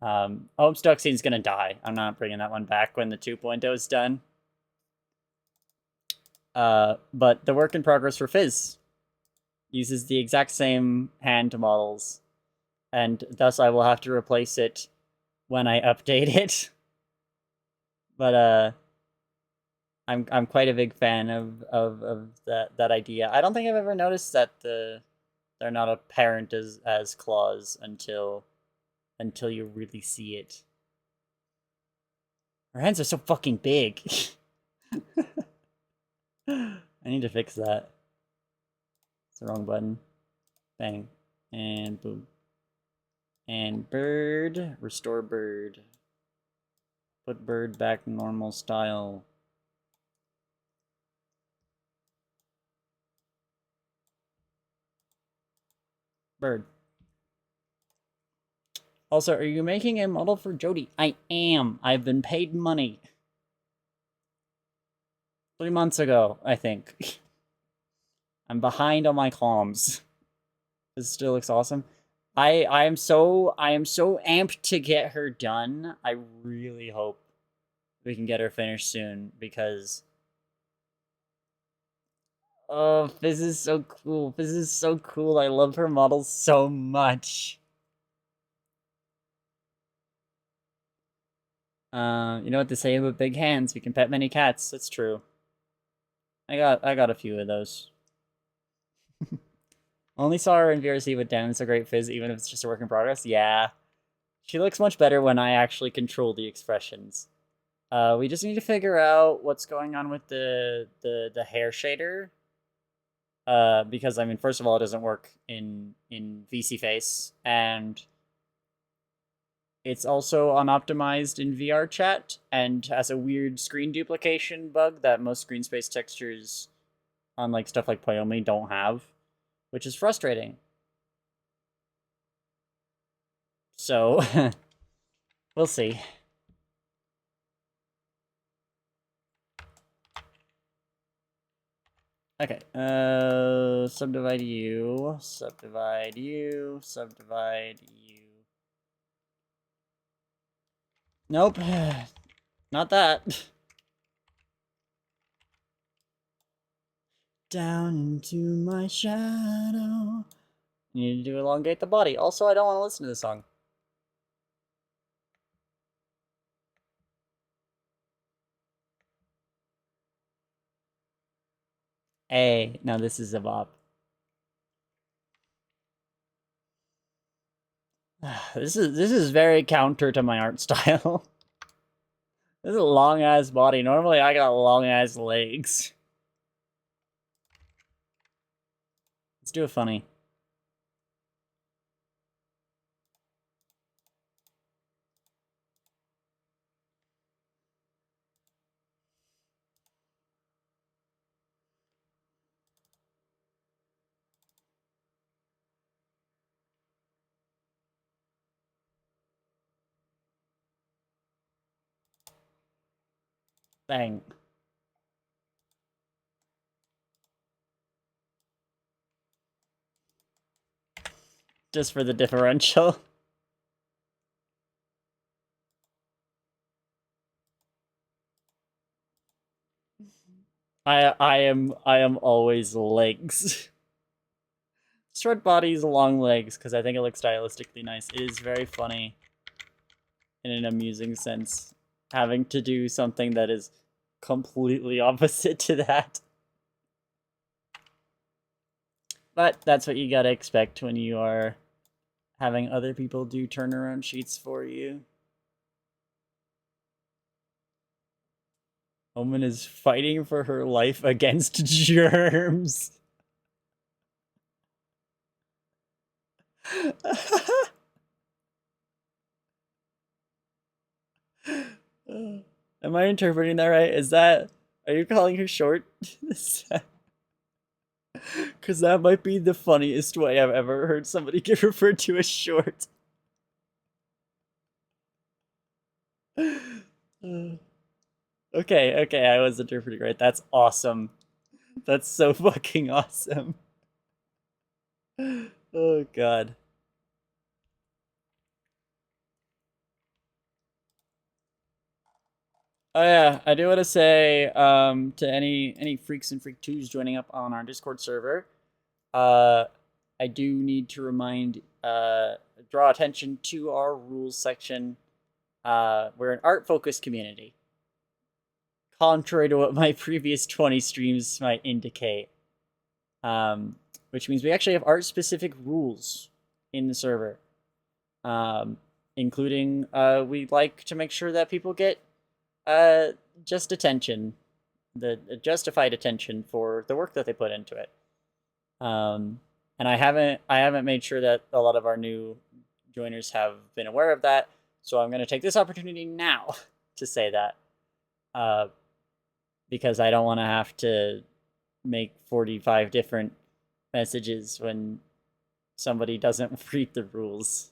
Homestuck gonna die. I'm not bringing that one back when the 2.0 is done. But the work in progress for Fizz uses the exact same hand models, and thus I will have to replace it when I update it. But I'm quite a big fan of that idea. I don't think I've ever noticed that the They're not apparent as claws until you really see it. Her hands are so fucking big. I need to fix that. It's the wrong button. Bang. And boom. And bird. Restore bird. Put bird back normal style. Bird. Also, are you making a model for Jody? I am. I've been paid money. 3 months ago, I think. I'm behind on my comms. This still looks awesome. I am so amped to get her done. I really hope we can get her finished soon because oh, Fizz is so cool. Fizz is so cool. I love her model so much. You know what they say about big hands? We can pet many cats. That's true. I got a few of those. Only saw her in VRC with Damn It's a Great Fizz, even if it's just a work in progress. Yeah. She looks much better when I actually control the expressions. We just need to figure out what's going on with the hair shader. Because, I mean, first of all, it doesn't work in VC Face, and it's also unoptimized in VR chat, and has a weird screen duplication bug that most screen space textures on like stuff like Pyomi don't have, which is frustrating. So, we'll see. Okay, subdivide you, subdivide you, subdivide you. Nope, not that. Down into my shadow. You need to elongate the body. Also, I don't want to listen to this song. Hey, now this is a bop. This is very counter to my art style. This is a long ass body. Normally I got long ass legs. Let's do a funny. Bang. Just for the differential. I am always legs. Short bodies, long legs, because I think it looks stylistically nice. It is very funny in an amusing sense, having to do something that is completely opposite to that. But that's what you gotta expect when you are having other people do turnaround sheets for you. Omen is fighting for her life against germs. Am I interpreting that right? Are you calling her short? Because that might be the funniest way I've ever heard somebody get referred to as short. Okay, I was interpreting right. That's awesome. That's so fucking awesome. Oh god. Oh yeah, I do want to say to any freaks and freak twos joining up on our Discord server, I do need to draw attention to our rules section. We're an art focused community, contrary to what my previous 20 streams might indicate. which means we actually have art-specific rules in the server, including we like to make sure that people get just attention, the justified attention for the work that they put into it. And I haven't made sure that a lot of our new joiners have been aware of that, so I'm going to take this opportunity now to say that, because I don't want to have to make 45 different messages when somebody doesn't read the rules.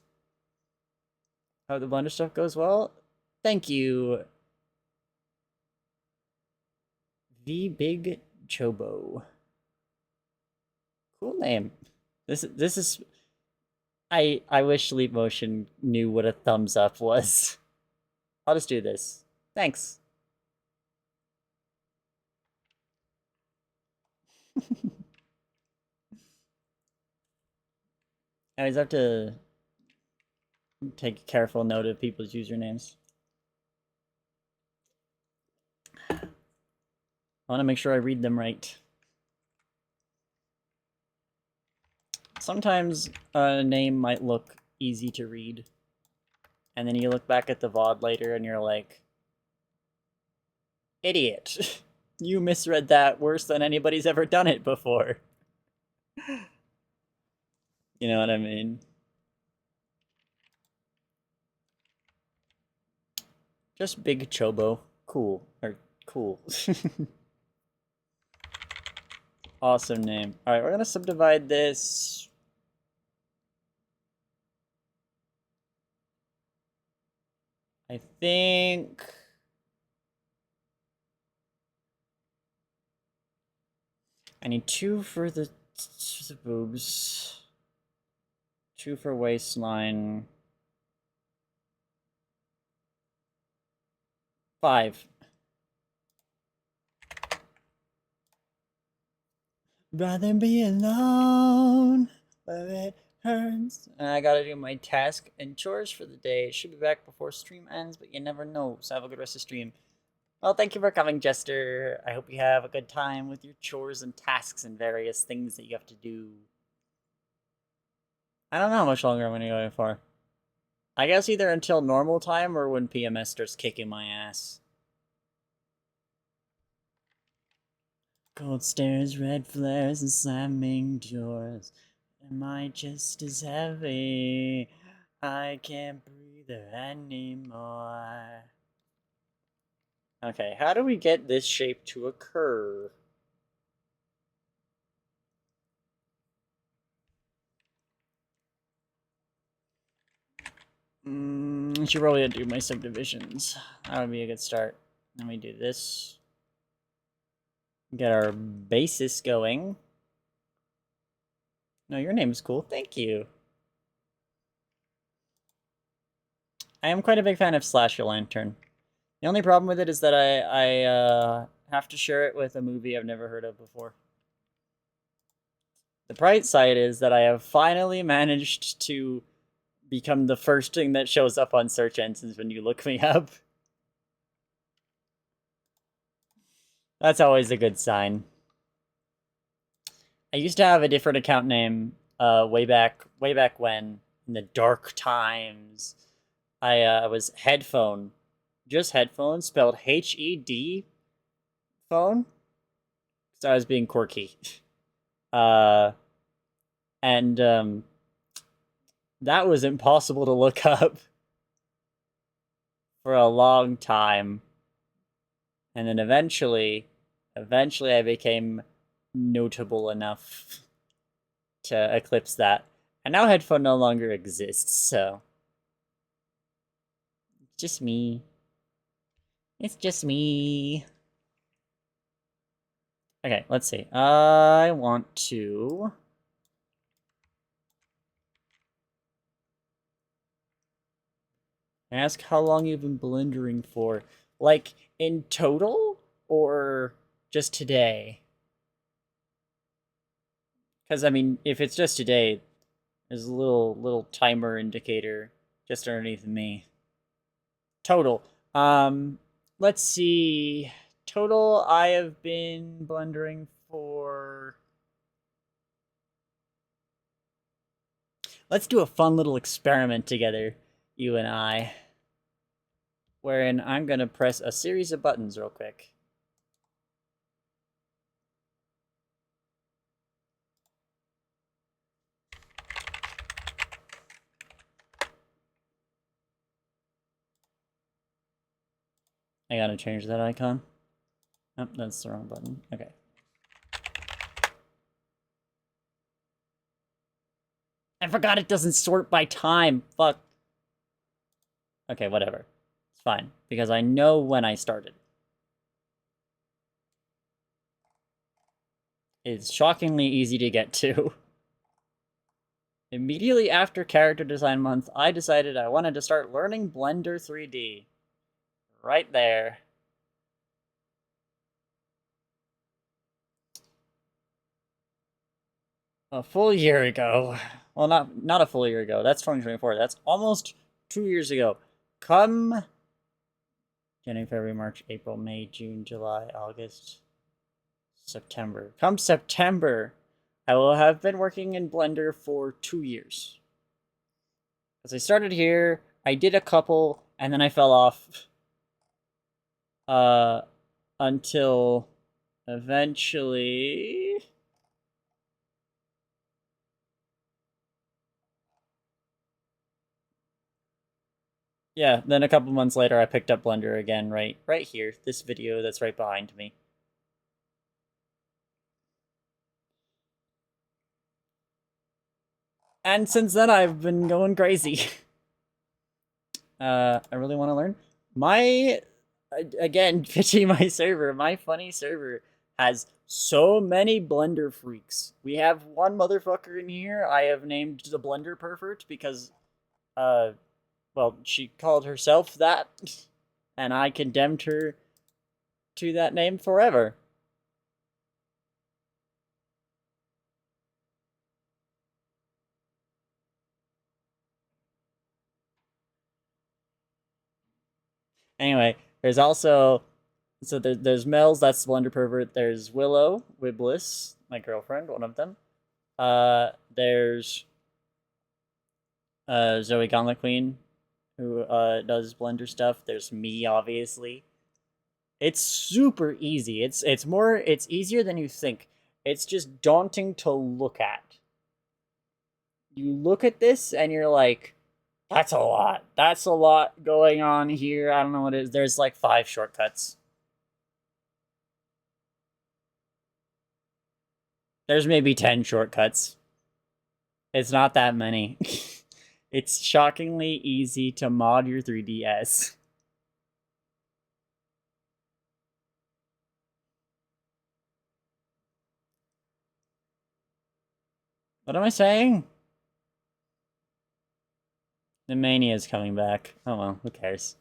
Hope the Blender stuff goes well. Thank you. The Big Chobo. Cool name. This is. I wish Leap Motion knew what a thumbs up was. I'll just do this. Thanks. I always have to take careful note of people's usernames. I want to make sure I read them right. Sometimes a name might look easy to read, and then you look back at the VOD later and you're like, idiot, you misread that worse than anybody's ever done it before. You know what I mean? Just Big Chobo. Cool. Or cool. Awesome name. Alright, we're gonna subdivide this. I think I need 2 for the boobs, 2 for waistline, 5. Rather be alone where it hurts. And I gotta do my task and chores for the day. Should be back before stream ends, but you never know. So have a good rest of stream. Well, thank you for coming, Jester. I hope you have a good time with your chores and tasks and various things that you have to do. I don't know how much longer I'm gonna go for. I guess either until normal time or when PMS starts kicking my ass. Cold stares, red flares, and slamming doors. Am I just as heavy? I can't breathe anymore. Okay, how do we get this shape to occur? I should probably do my subdivisions. That would be a good start. Let me do this. Get our basis going. No, your name is cool. Thank you. I am quite a big fan of Slash Your Lantern. The only problem with it is that I have to share it with a movie I've never heard of before. The bright side is that I have finally managed to become the first thing that shows up on search engines when you look me up. That's always a good sign. I used to have a different account name way back when, in the dark times. I was Headphone. Just Headphone, spelled H-E-D phone. So I was being quirky. That was impossible to look up for a long time. And then eventually I became notable enough to eclipse that. And now Headphone no longer exists, so just me. It's just me. Okay, let's see. I want to ask how long you've been blendering for. Like, in total? Or just today? Because, I mean, if it's just today, there's a little timer indicator just underneath me. Total. Let's see. Total, I have been blendering for Let's do a fun little experiment together, you and I. Wherein I'm gonna press a series of buttons real quick. I gotta change that icon. Oh, that's the wrong button. Okay. I forgot it doesn't sort by time. Fuck. Okay, whatever. It's fine, because I know when I started. It's shockingly easy to get to. Immediately after Character Design Month, I decided I wanted to start learning Blender 3D. Right there. A full year ago. Well, not a full year ago. That's 2024. That's almost 2 years ago. Come January, February, March, April, May, June, July, August, September. Come September, I will have been working in Blender for 2 years. As I started here, I did a couple, and then I fell off. Until eventually... Yeah, then a couple months later, I picked up Blender again, right here. This video that's right behind me. And since then, I've been going crazy. I really want to learn. Again, pitching my server, my funny server has so many Blender freaks. We have one motherfucker in here I have named the Blender Pervert because, well, she called herself that, and I condemned her to that name forever. Anyway, there's also, so there's Mel's, that's Blender Pervert. There's Willow, Wibliss, my girlfriend, one of them. There's Zoe Gauntlet Queen, who does Blender stuff. There's me, obviously. It's super easy. It's easier than you think. It's just daunting to look at. You look at this and you're like, that's a lot. That's a lot going on here. I don't know what it is. There's like 5 shortcuts. There's maybe 10 shortcuts. It's not that many. It's shockingly easy to mod your 3DS. What am I saying? The mania is coming back. Oh well, who cares?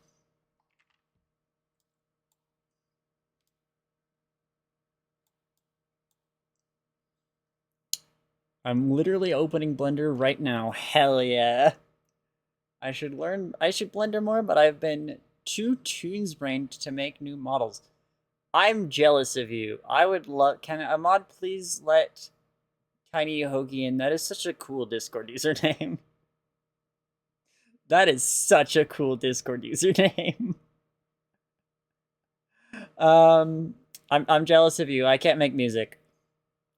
I'm literally opening Blender right now. Hell yeah. I should Blender more, but I've been too toons-brained to make new models. I'm jealous of you. I would love... Can a mod please let Tiny Hoagie in? That is such a cool Discord username. That is such a cool Discord username. I'm jealous of you. I can't make music.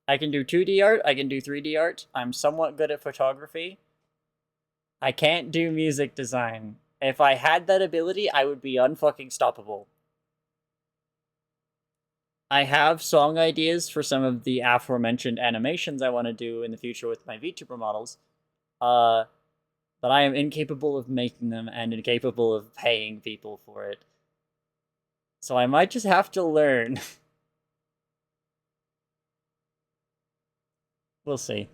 I can do 2D art, I can do 3D art. I'm somewhat good at photography. I can't do music design. If I had that ability, I would be unfucking stoppable. I have song ideas for some of the aforementioned animations I want to do in the future with my VTuber models. But I am incapable of making them and incapable of paying people for it. So I might just have to learn. We'll see.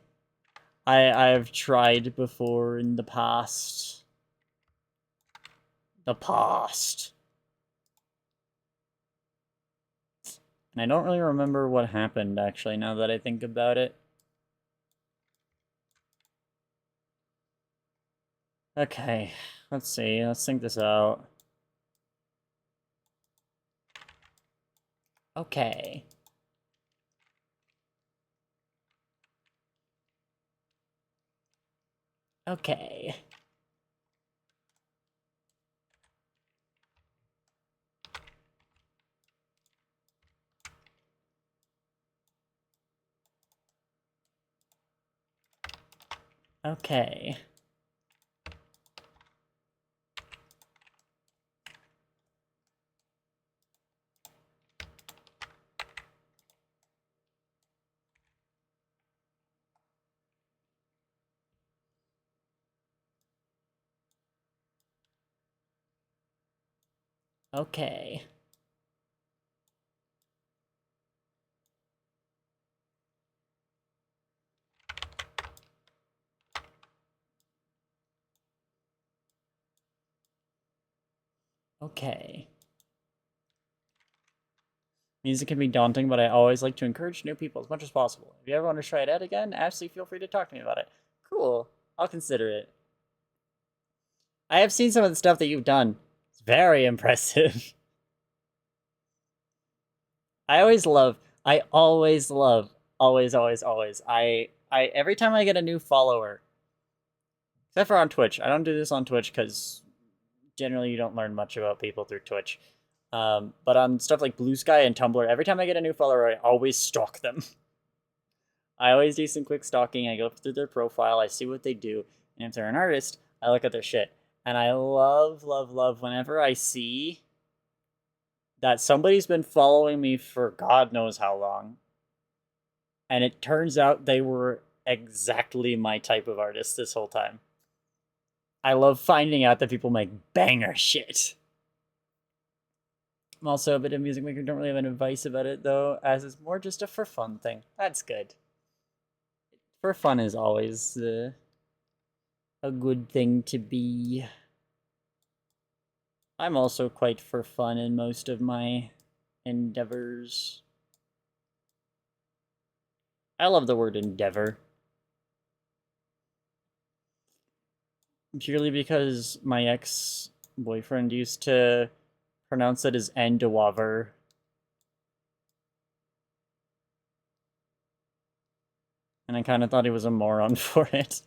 I've tried before in the past. The past. And I don't really remember what happened, actually, now that I think about it. Okay, let's see. Let's think this out. Okay. Okay. Okay. Okay. Okay. Music can be daunting, but I always like to encourage new people as much as possible. If you ever want to try it out again, absolutely feel free to talk to me about it. Cool. I'll consider it. I have seen some of the stuff that you've done. It's very impressive. I always love, always. Every time I get a new follower, except for on Twitch. I don't do this on Twitch because generally you don't learn much about people through Twitch. But on stuff like Blue Sky and Tumblr, every time I get a new follower, I always stalk them. I always do some quick stalking. I go through their profile, I see what they do, and if they're an artist, I look at their shit. And I love whenever I see that somebody's been following me for God knows how long, and it turns out they were exactly my type of artist this whole time. I love finding out that people make banger shit. I'm also a bit of a music maker, don't really have any advice about it though, as it's more just a for fun thing. That's good. For fun is always a good thing to be. I'm also quite for fun in most of my endeavors. I love the word endeavor. Purely because my ex-boyfriend used to pronounce it as endeavor. And I kind of thought he was a moron for it.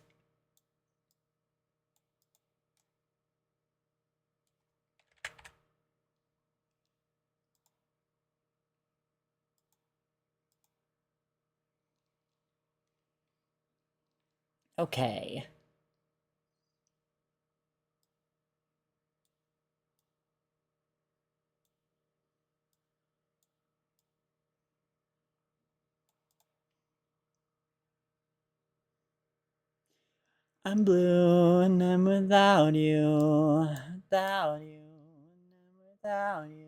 Okay. I'm blue and I'm without you, without you, and I'm without you,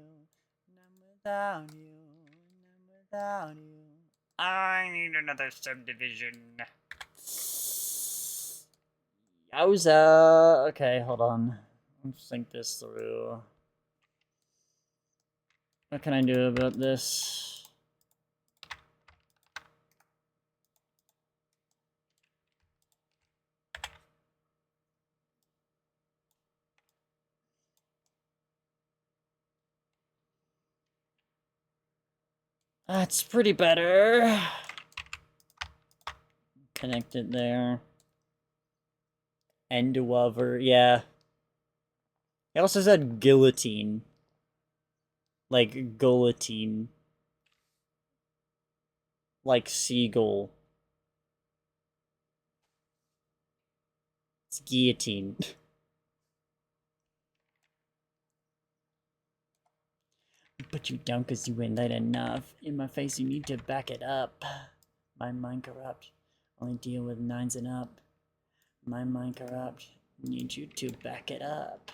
and I'm without you, and I'm without you. I need another subdivision. Yowza. Okay, hold on. Let's think this through. What can I do about this? That's pretty better. Connect it there. Endeavor, yeah. It also said guillotine. Like guillotine. Like seagull. It's guillotine. But you don't because you ain't light enough. In my face, you need to back it up. My mind corrupt. Only deal with 9s and up. My mind corrupt. Need you to back it up.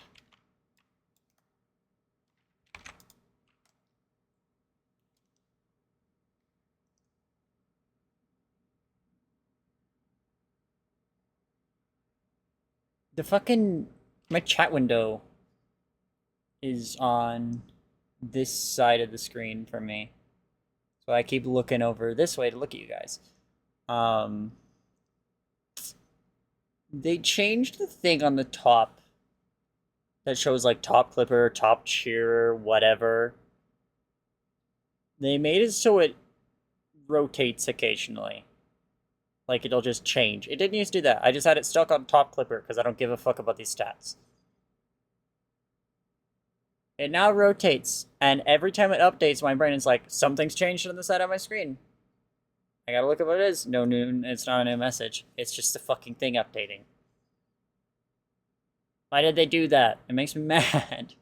The fucking... My chat window is on this side of the screen for me. So I keep looking over this way to look at you guys. They changed the thing on the top that shows like top clipper, top cheerer, whatever. They made it so it rotates occasionally. Like, it'll just change. It didn't used to do that. I just had it stuck on top clipper because I don't give a fuck about these stats. It now rotates, and every time it updates, my brain is like, something's changed on the side of my screen. I gotta look at what it is. No new, it's not a new message. It's just the fucking thing updating. Why did they do that? It makes me mad.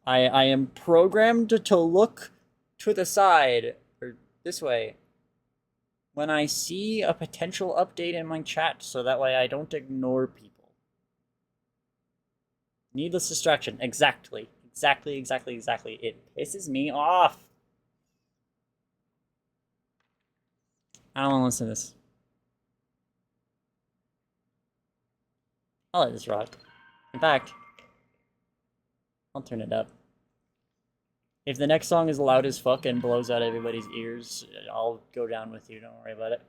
I am programmed to look to the side, or this way, when I see a potential update in my chat, so that way I don't ignore people. Needless distraction. Exactly. Exactly. It pisses me off. I don't want to listen to this. I'll let this rock. In fact, I'll turn it up. If the next song is loud as fuck and blows out everybody's ears, I'll go down with you. Don't worry about it.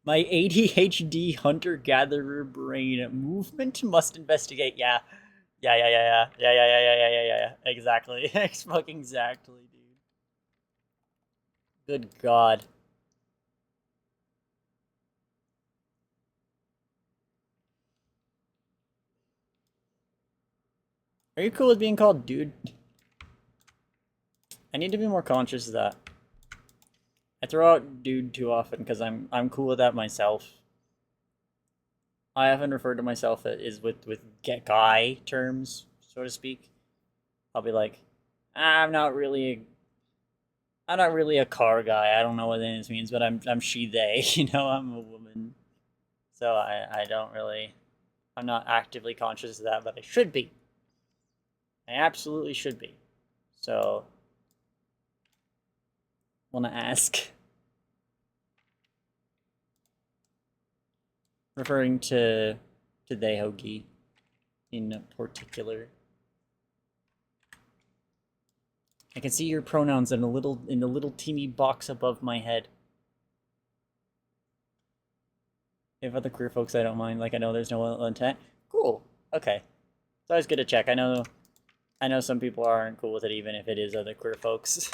My ADHD hunter-gatherer brain movement must investigate. Yeah. Yeah. Exactly. Fucking exactly, dude. Good God. Are you cool with being called dude? I need to be more conscious of that. I throw out dude too often because I'm cool with that myself. I often refer to myself as with get guy terms, so to speak. I'll be like, I'm not really a car guy. I don't know what any of this means, but I'm she they. You know, I'm a woman, so I don't really. I'm not actively conscious of that, but I should be. I absolutely should be. So, want to ask. Referring to they hoagie in particular. I can see your pronouns in the little teeny box above my head. If other queer folks, I don't mind. Like, I know there's no ill intent. Cool. Okay. It's always good to check. I know some people aren't cool with it, even if it is other queer folks.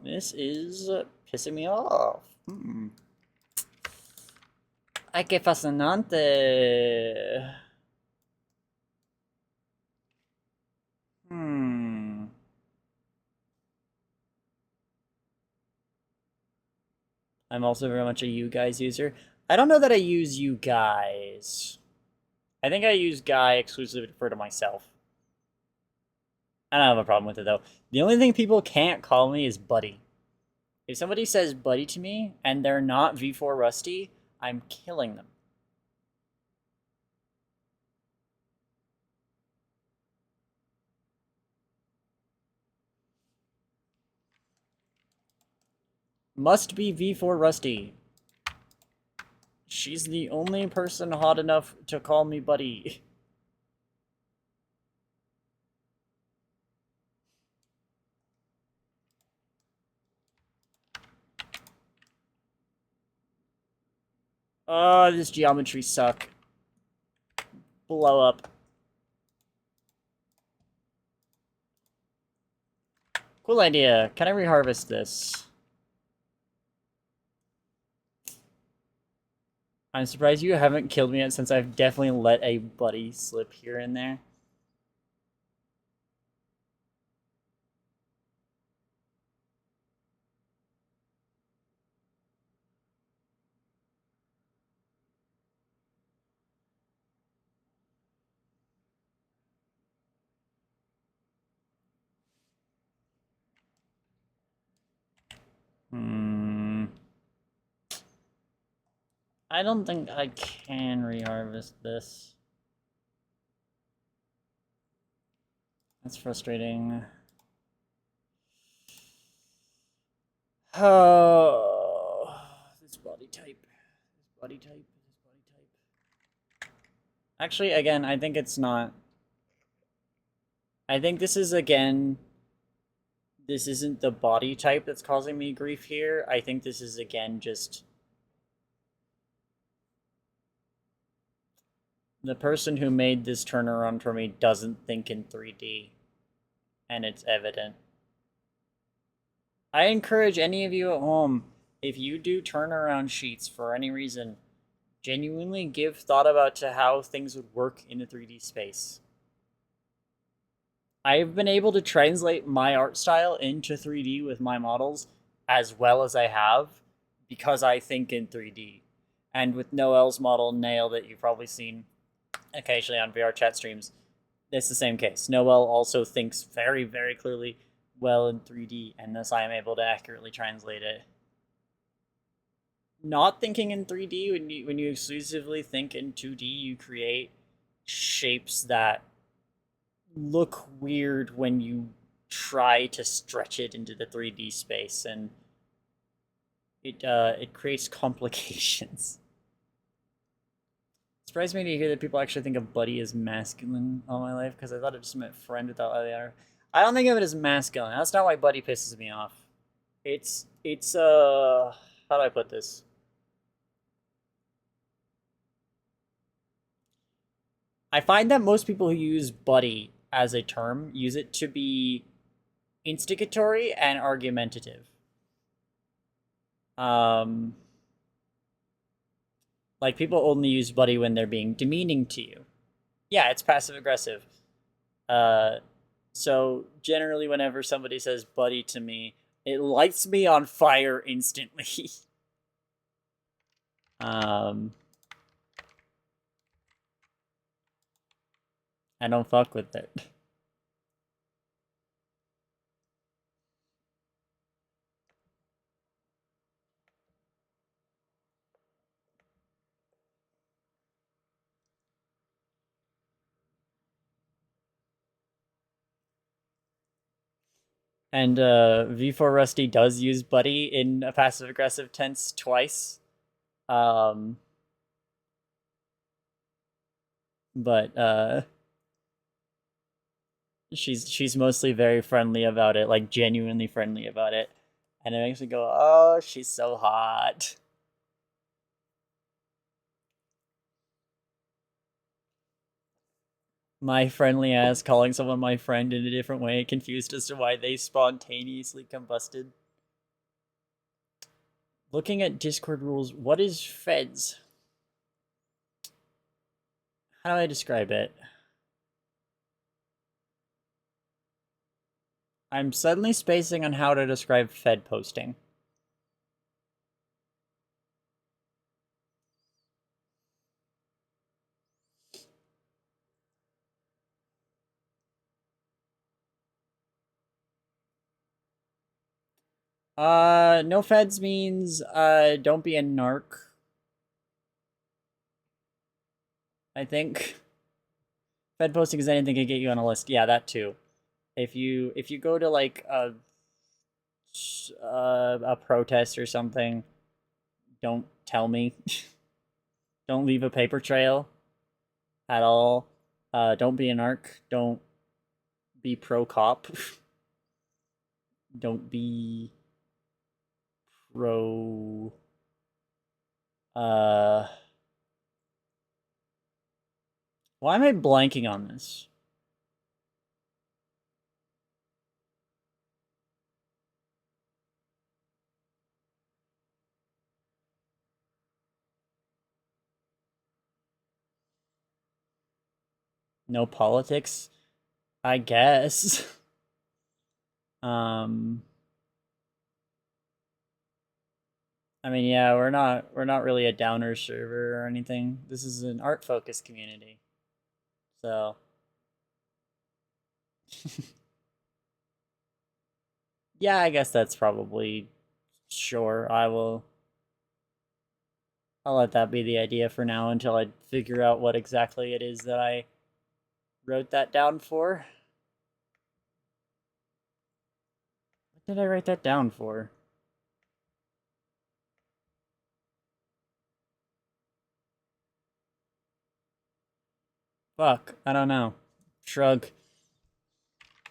This is pissing me off. Ay, qué fascinante. I'm also very much a you guys user. I don't know that I use you guys. I think I use guy exclusively to refer to myself. I don't have a problem with it though. The only thing people can't call me is buddy. If somebody says buddy to me and they're not V4 Rusty, I'm killing them. Must be V4 Rusty. She's the only person hot enough to call me buddy. Oh, this geometry suck. Blow up. Cool idea. Can I reharvest this? I'm surprised you haven't killed me yet, since I've definitely let a buddy slip here and there. I don't think I can reharvest this. That's frustrating. Oh, this body type. Actually, again, I think it's not. I think this is, again, this isn't the body type that's causing me grief here. I think this is, again, just The person who made this turnaround for me doesn't think in 3D, and it's evident. I encourage any of you at home, if you do turnaround sheets for any reason, genuinely give thought about to how things would work in a 3D space. I've been able to translate my art style into 3D with my models as well as I have because I think in 3D. And with Noel's model, Nail, that you've probably seen occasionally on VR chat streams, it's the same case. Noel also thinks very, very clearly well in 3D, and thus I am able to accurately translate it. Not thinking in 3D, when you exclusively think in 2D, you create shapes that look weird when you try to stretch it into the 3D space, and it creates complications. It surprised me to hear that people actually think of Buddy as masculine all my life, because I thought it just meant friend without the other. I don't think of it as masculine. That's not why Buddy pisses me off. It's how do I put this? I find that most people who use buddy as a term use it to be instigatory and argumentative. Like people only use buddy when they're being demeaning to you. Yeah, it's passive aggressive. So generally whenever somebody says buddy to me, it lights me on fire instantly. I don't fuck with it. And V4 Rusty does use buddy in a passive aggressive tense twice. But she's mostly very friendly about it, like genuinely friendly about it. And it makes me go, oh, she's so hot. My friendly ass calling someone my friend in a different way, confused as to why they spontaneously combusted. Looking at Discord rules, what is feds? How do I describe it? I'm suddenly spacing on how to describe fed posting. No feds means don't be a narc. I think fed posting is anything that can get you on a list. Yeah, that too. If you go to like a protest or something, don't tell me. Don't leave a paper trail at all. Don't be an narc. Don't be pro cop. Don't be pro why am I blanking on this? No politics? I guess. I mean, yeah, we're not really a downer server or anything. This is an art focused community. So yeah, I guess that's probably sure. I'll let that be the idea for now until I figure out what exactly it is that I wrote that down for. What did I write that down for? Fuck, I don't know. Shrug.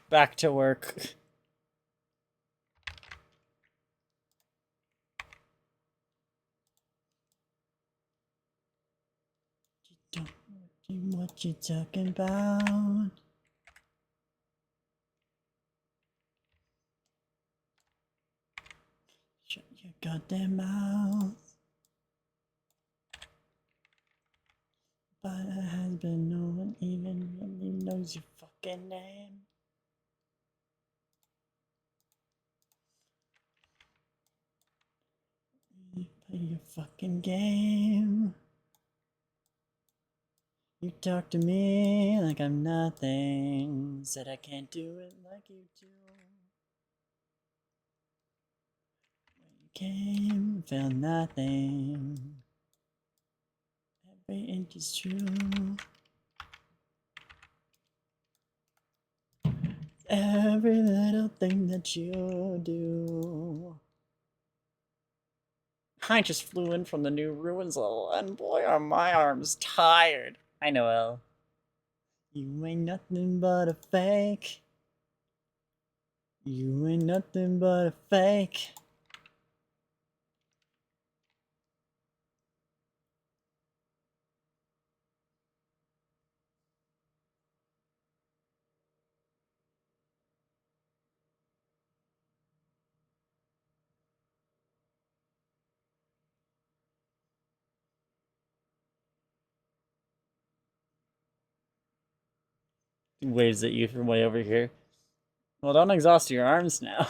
Back to work. What you talking about? Shut your goddamn mouth. But there has been no one even really knows your fucking name. You play your fucking game. You talk to me like I'm nothing. Said I can't do it like you do. When you came, found nothing. Every inch is true. Every little thing that you do. I just flew in from the new ruins level, and boy are my arms tired. I know, El. You ain't nothing but a fake. You ain't nothing but a fake. He waves at you from way over here. Well, don't exhaust your arms now.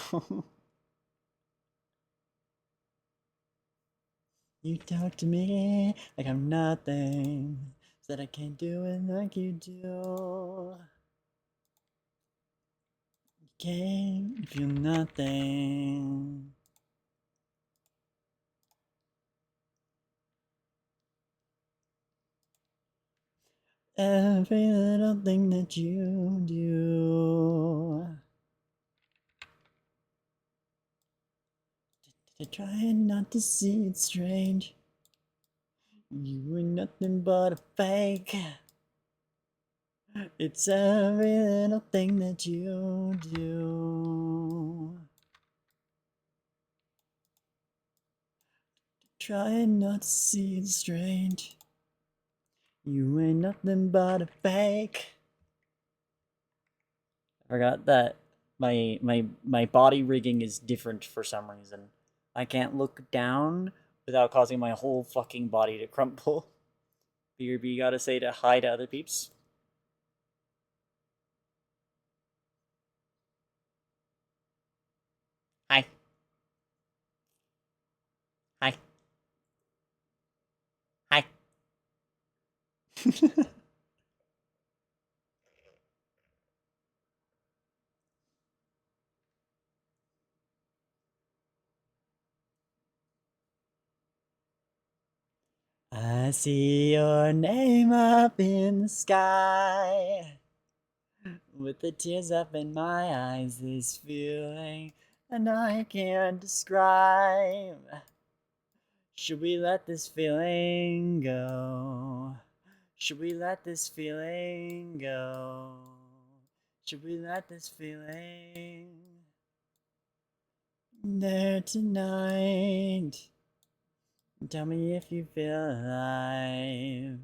You talk to me like I'm nothing. Said I can't do it like you do. You can't feel nothing. Every little thing that you do. Try not to see it strange. You ain't nothing but a fake. It's every little thing that you do. Try not to see it strange. You ain't nothing but a fake. I forgot that my body rigging is different for some reason. I can't look down without causing my whole fucking body to crumple. BRB gotta say to hi to other peeps. Hi. Hi. Hi. I see your name up in the sky. With the tears up in my eyes, this feeling, and I can't describe. Should we let this feeling go? Should we let this feeling go? Should we let this feeling there tonight? Tell me if you feel alive.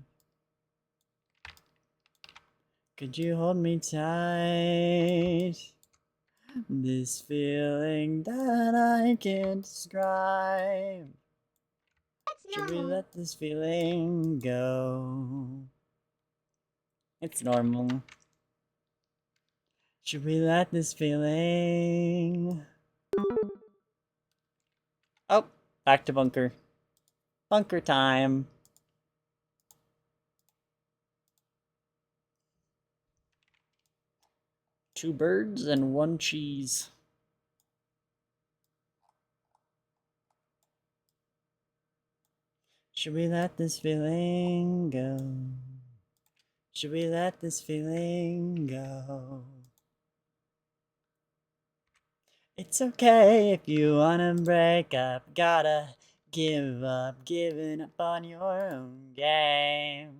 Could you hold me tight? This feeling that I can't describe. That's Should we normal. let this feeling go? It's normal. Should we let this feeling... Oh, back to bunker. Bunker time. Two birds and one cheese. Should we let this feeling go? Should we let this feeling go? It's okay if you wanna break up. Gotta give up, giving up on your own game.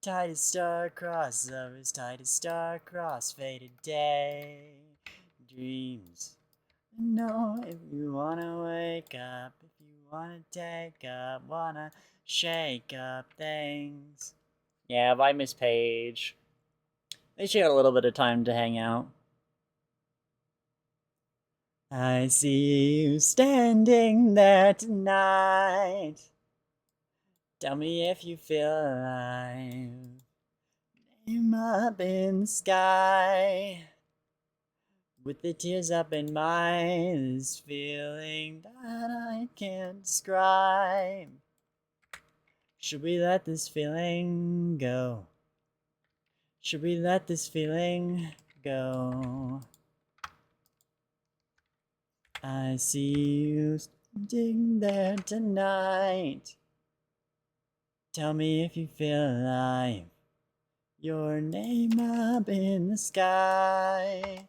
Tightest star cross lovers, tightest star cross faded day dreams. No, if you wanna wake up, if you wanna take up, wanna shake up things. Yeah, bye, Miss Page. At least you got a little bit of time to hang out. I see you standing there tonight. Tell me if you feel alive. Name up in the sky. With the tears up in my eyes, this feeling that I can't describe. Should we let this feeling go? Should we let this feeling go? I see you standing there tonight. Tell me if you feel alive. Your name up in the sky.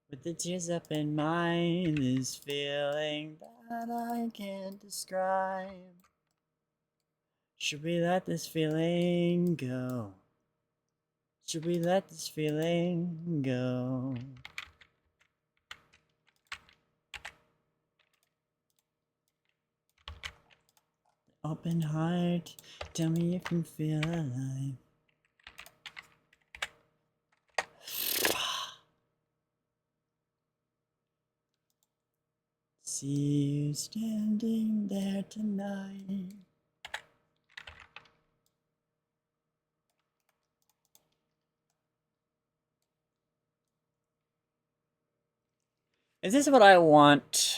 With the tears up in mine, this feeling that I can't describe. Should we let this feeling go? Should we let this feeling go? Open heart, tell me if you feel alive. See you standing there tonight. Is this what I want?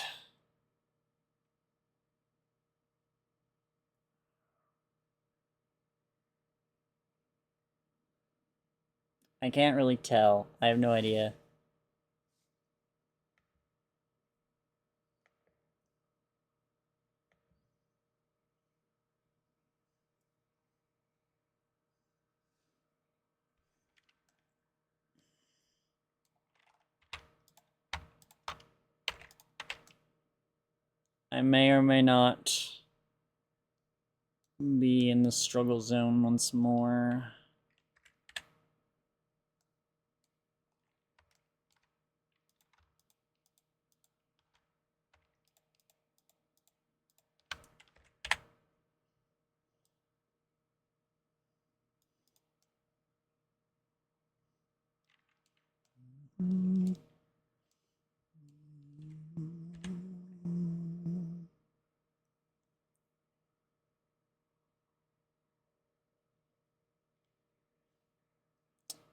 I can't really tell. I have no idea. I may or may not be in the struggle zone once more.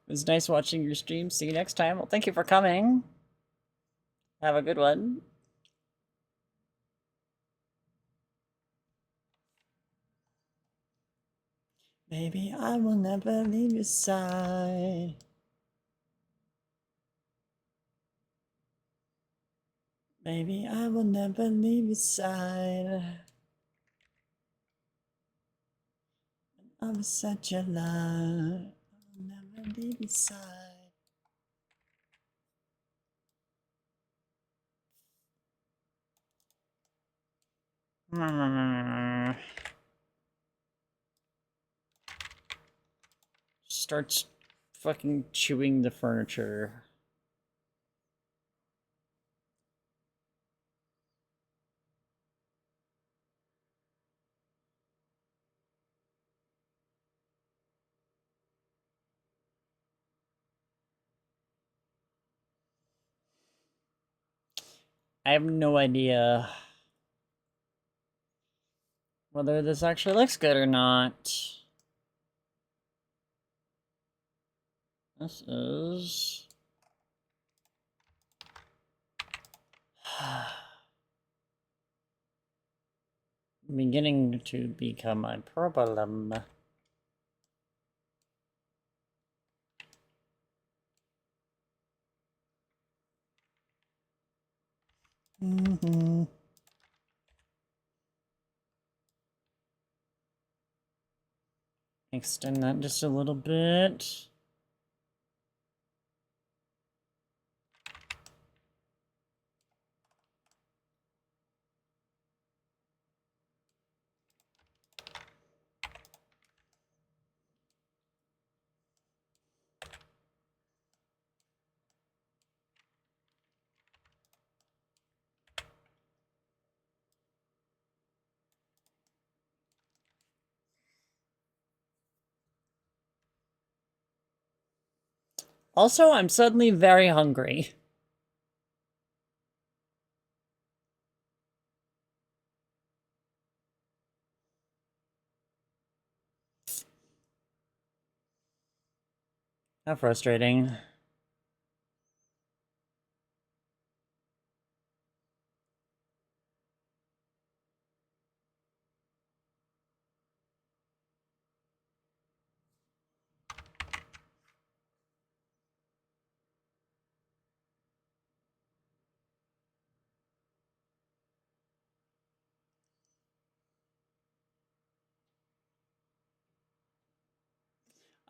It was nice watching your stream. See you next time. Well, thank you for coming. Have a good one. Maybe I will never leave your side. Maybe I will never leave your side. I was such a love. I will never leave your side. Starts fucking chewing the furniture. I have no idea whether this actually looks good or not. This is... beginning to become a problem. Extend that just a little bit. Also, I'm suddenly very hungry. How frustrating.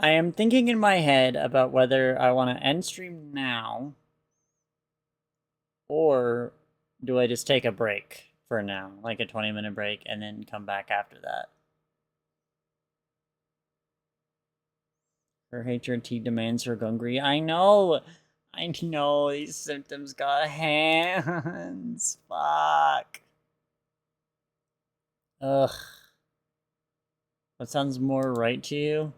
I am thinking in my head about whether I want to end stream now or do I just take a break for now, like a 20-minute break, and then come back after that. Her HRT demands her Gungry. I know these symptoms got hands. Fuck. Ugh. What sounds more right to you?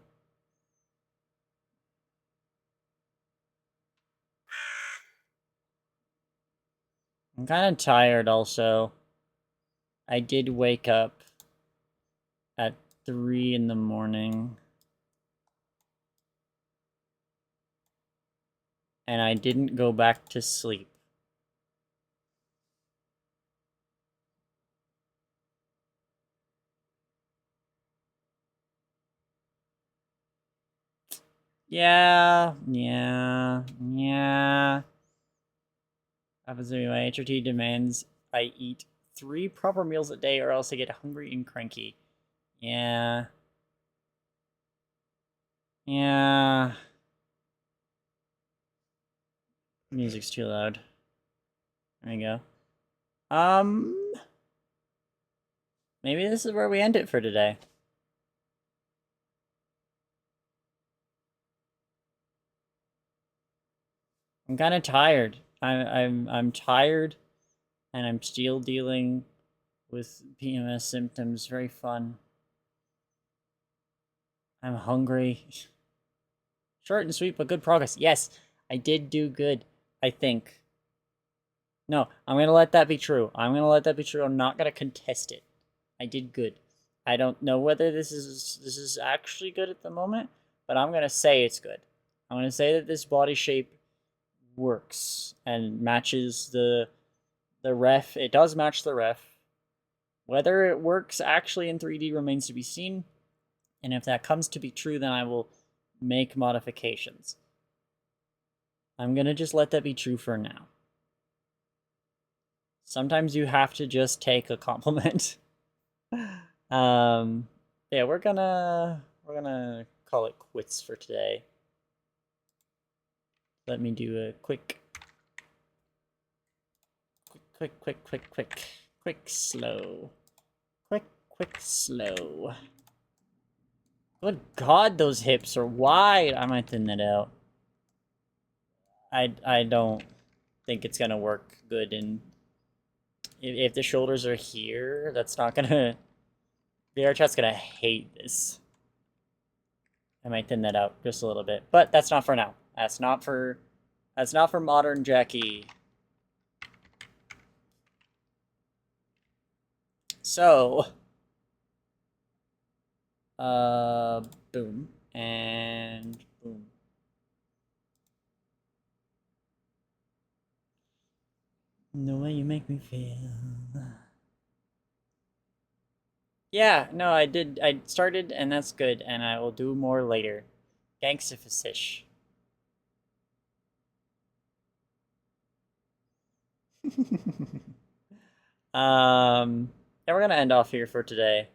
I'm kind of tired also. I did wake up at 3 in the morning. And I didn't go back to sleep. Yeah. Happens to be my HRT demands I eat 3 proper meals a day or else I get hungry and cranky. Yeah. Music's too loud. There you go. Maybe this is where we end it for today. I'm kind of tired. I'm tired, and I'm still dealing with PMS symptoms. Very fun. I'm hungry. Short and sweet, but good progress. Yes, I did do good, I think. No, I'm gonna let that be true. I'm gonna let that be true. I'm not gonna contest it. I did good. I don't know whether this is actually good at the moment, but I'm gonna say it's good. I'm gonna say that this body shape works and matches the ref. It does match the ref. Whether it works actually in 3D remains to be seen. And if that comes to be true, then I will make modifications. I'm gonna just let that be true for now. Sometimes you have to just take a compliment. Yeah, we're gonna call it quits for today. Let me do a quick, slow. Quick, slow. Good God, those hips are wide. I might thin that out. I don't think it's gonna work good in. If the shoulders are here, that's not gonna. VRChat's gonna hate this. I might thin that out just a little bit, but that's not for now. That's not for modern Jackie. So, boom and boom. The way you make me feel. Yeah, no, I did. I started, and that's good, and I will do more later. Gangstifish. And we're gonna end off here for today.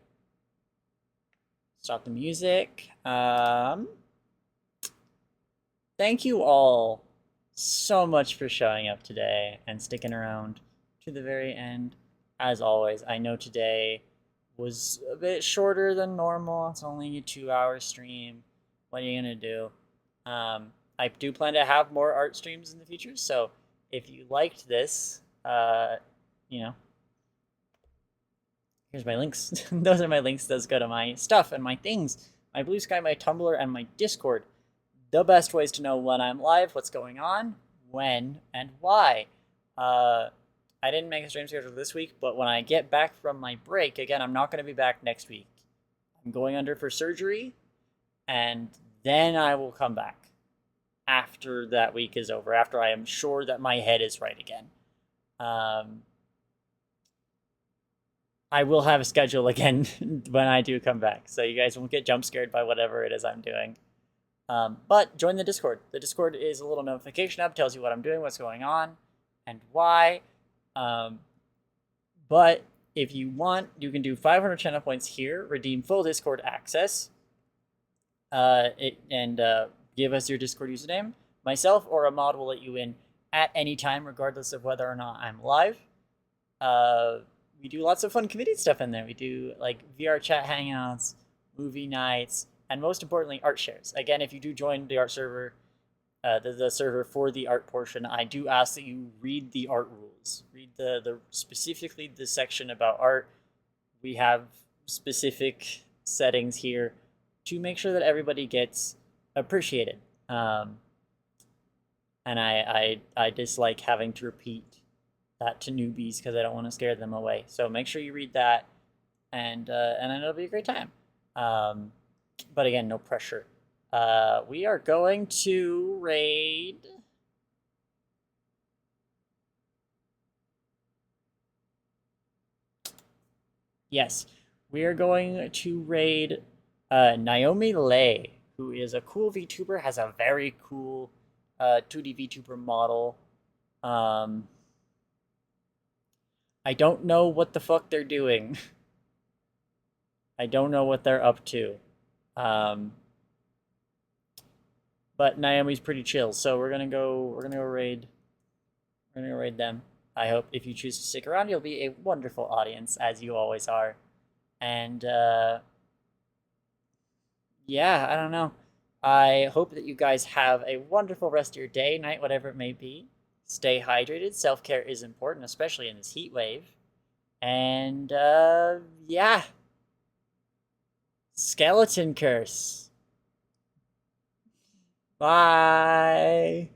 Stop the music. Thank you all so much for showing up today and sticking around to the very end. As always, I know today was a bit shorter than normal. It's only a 2-hour stream. What are you gonna do? I do plan to have more art streams in the future, so if you liked this, you know, here's my links. Those are my links. Those go to my stuff and my things, my Blue Sky, my Tumblr, and my Discord. the best ways to know when I'm live, what's going on, when, and why. I didn't make a stream schedule this week, but when I get back from my break, again, I'm not going to be back next week. I'm going under for surgery, and then I will come back after that week is over, after I am sure that my head is right again. I will have a schedule again when I do come back, so you guys won't get jump scared by whatever it is I'm doing. But join the Discord. The Discord is a little notification app, tells you what I'm doing, what's going on, and why. But if you want, you can do 500 channel points here, redeem full Discord access, and give us your Discord username. Myself or a mod will let you in at any time, regardless of whether or not I'm live. We do lots of fun community stuff in there. We do like VR chat hangouts, movie nights, and most importantly, art shares. Again, if you do join the art server, the server for the art portion, I do ask that you read the art rules. Read the specifically the section about art. We have specific settings here to make sure that everybody gets appreciated. And I dislike having to repeat that to newbies because I don't want to scare them away. So make sure you read that, and it'll be a great time. But again, no pressure. We are going to raid. Yes, we are going to raid Naomi Lay, who is a cool VTuber, has a very cool 2D VTuber model. I don't know what the fuck they're doing. I don't know what they're up to. But Naomi's pretty chill, so we're gonna go raid them. I hope if you choose to stick around, you'll be a wonderful audience, as you always are. And yeah, I don't know. I hope that you guys have a wonderful rest of your day, night, whatever it may be. Stay hydrated. Self-care is important, especially in this heat wave. And yeah. Skeleton curse. Bye.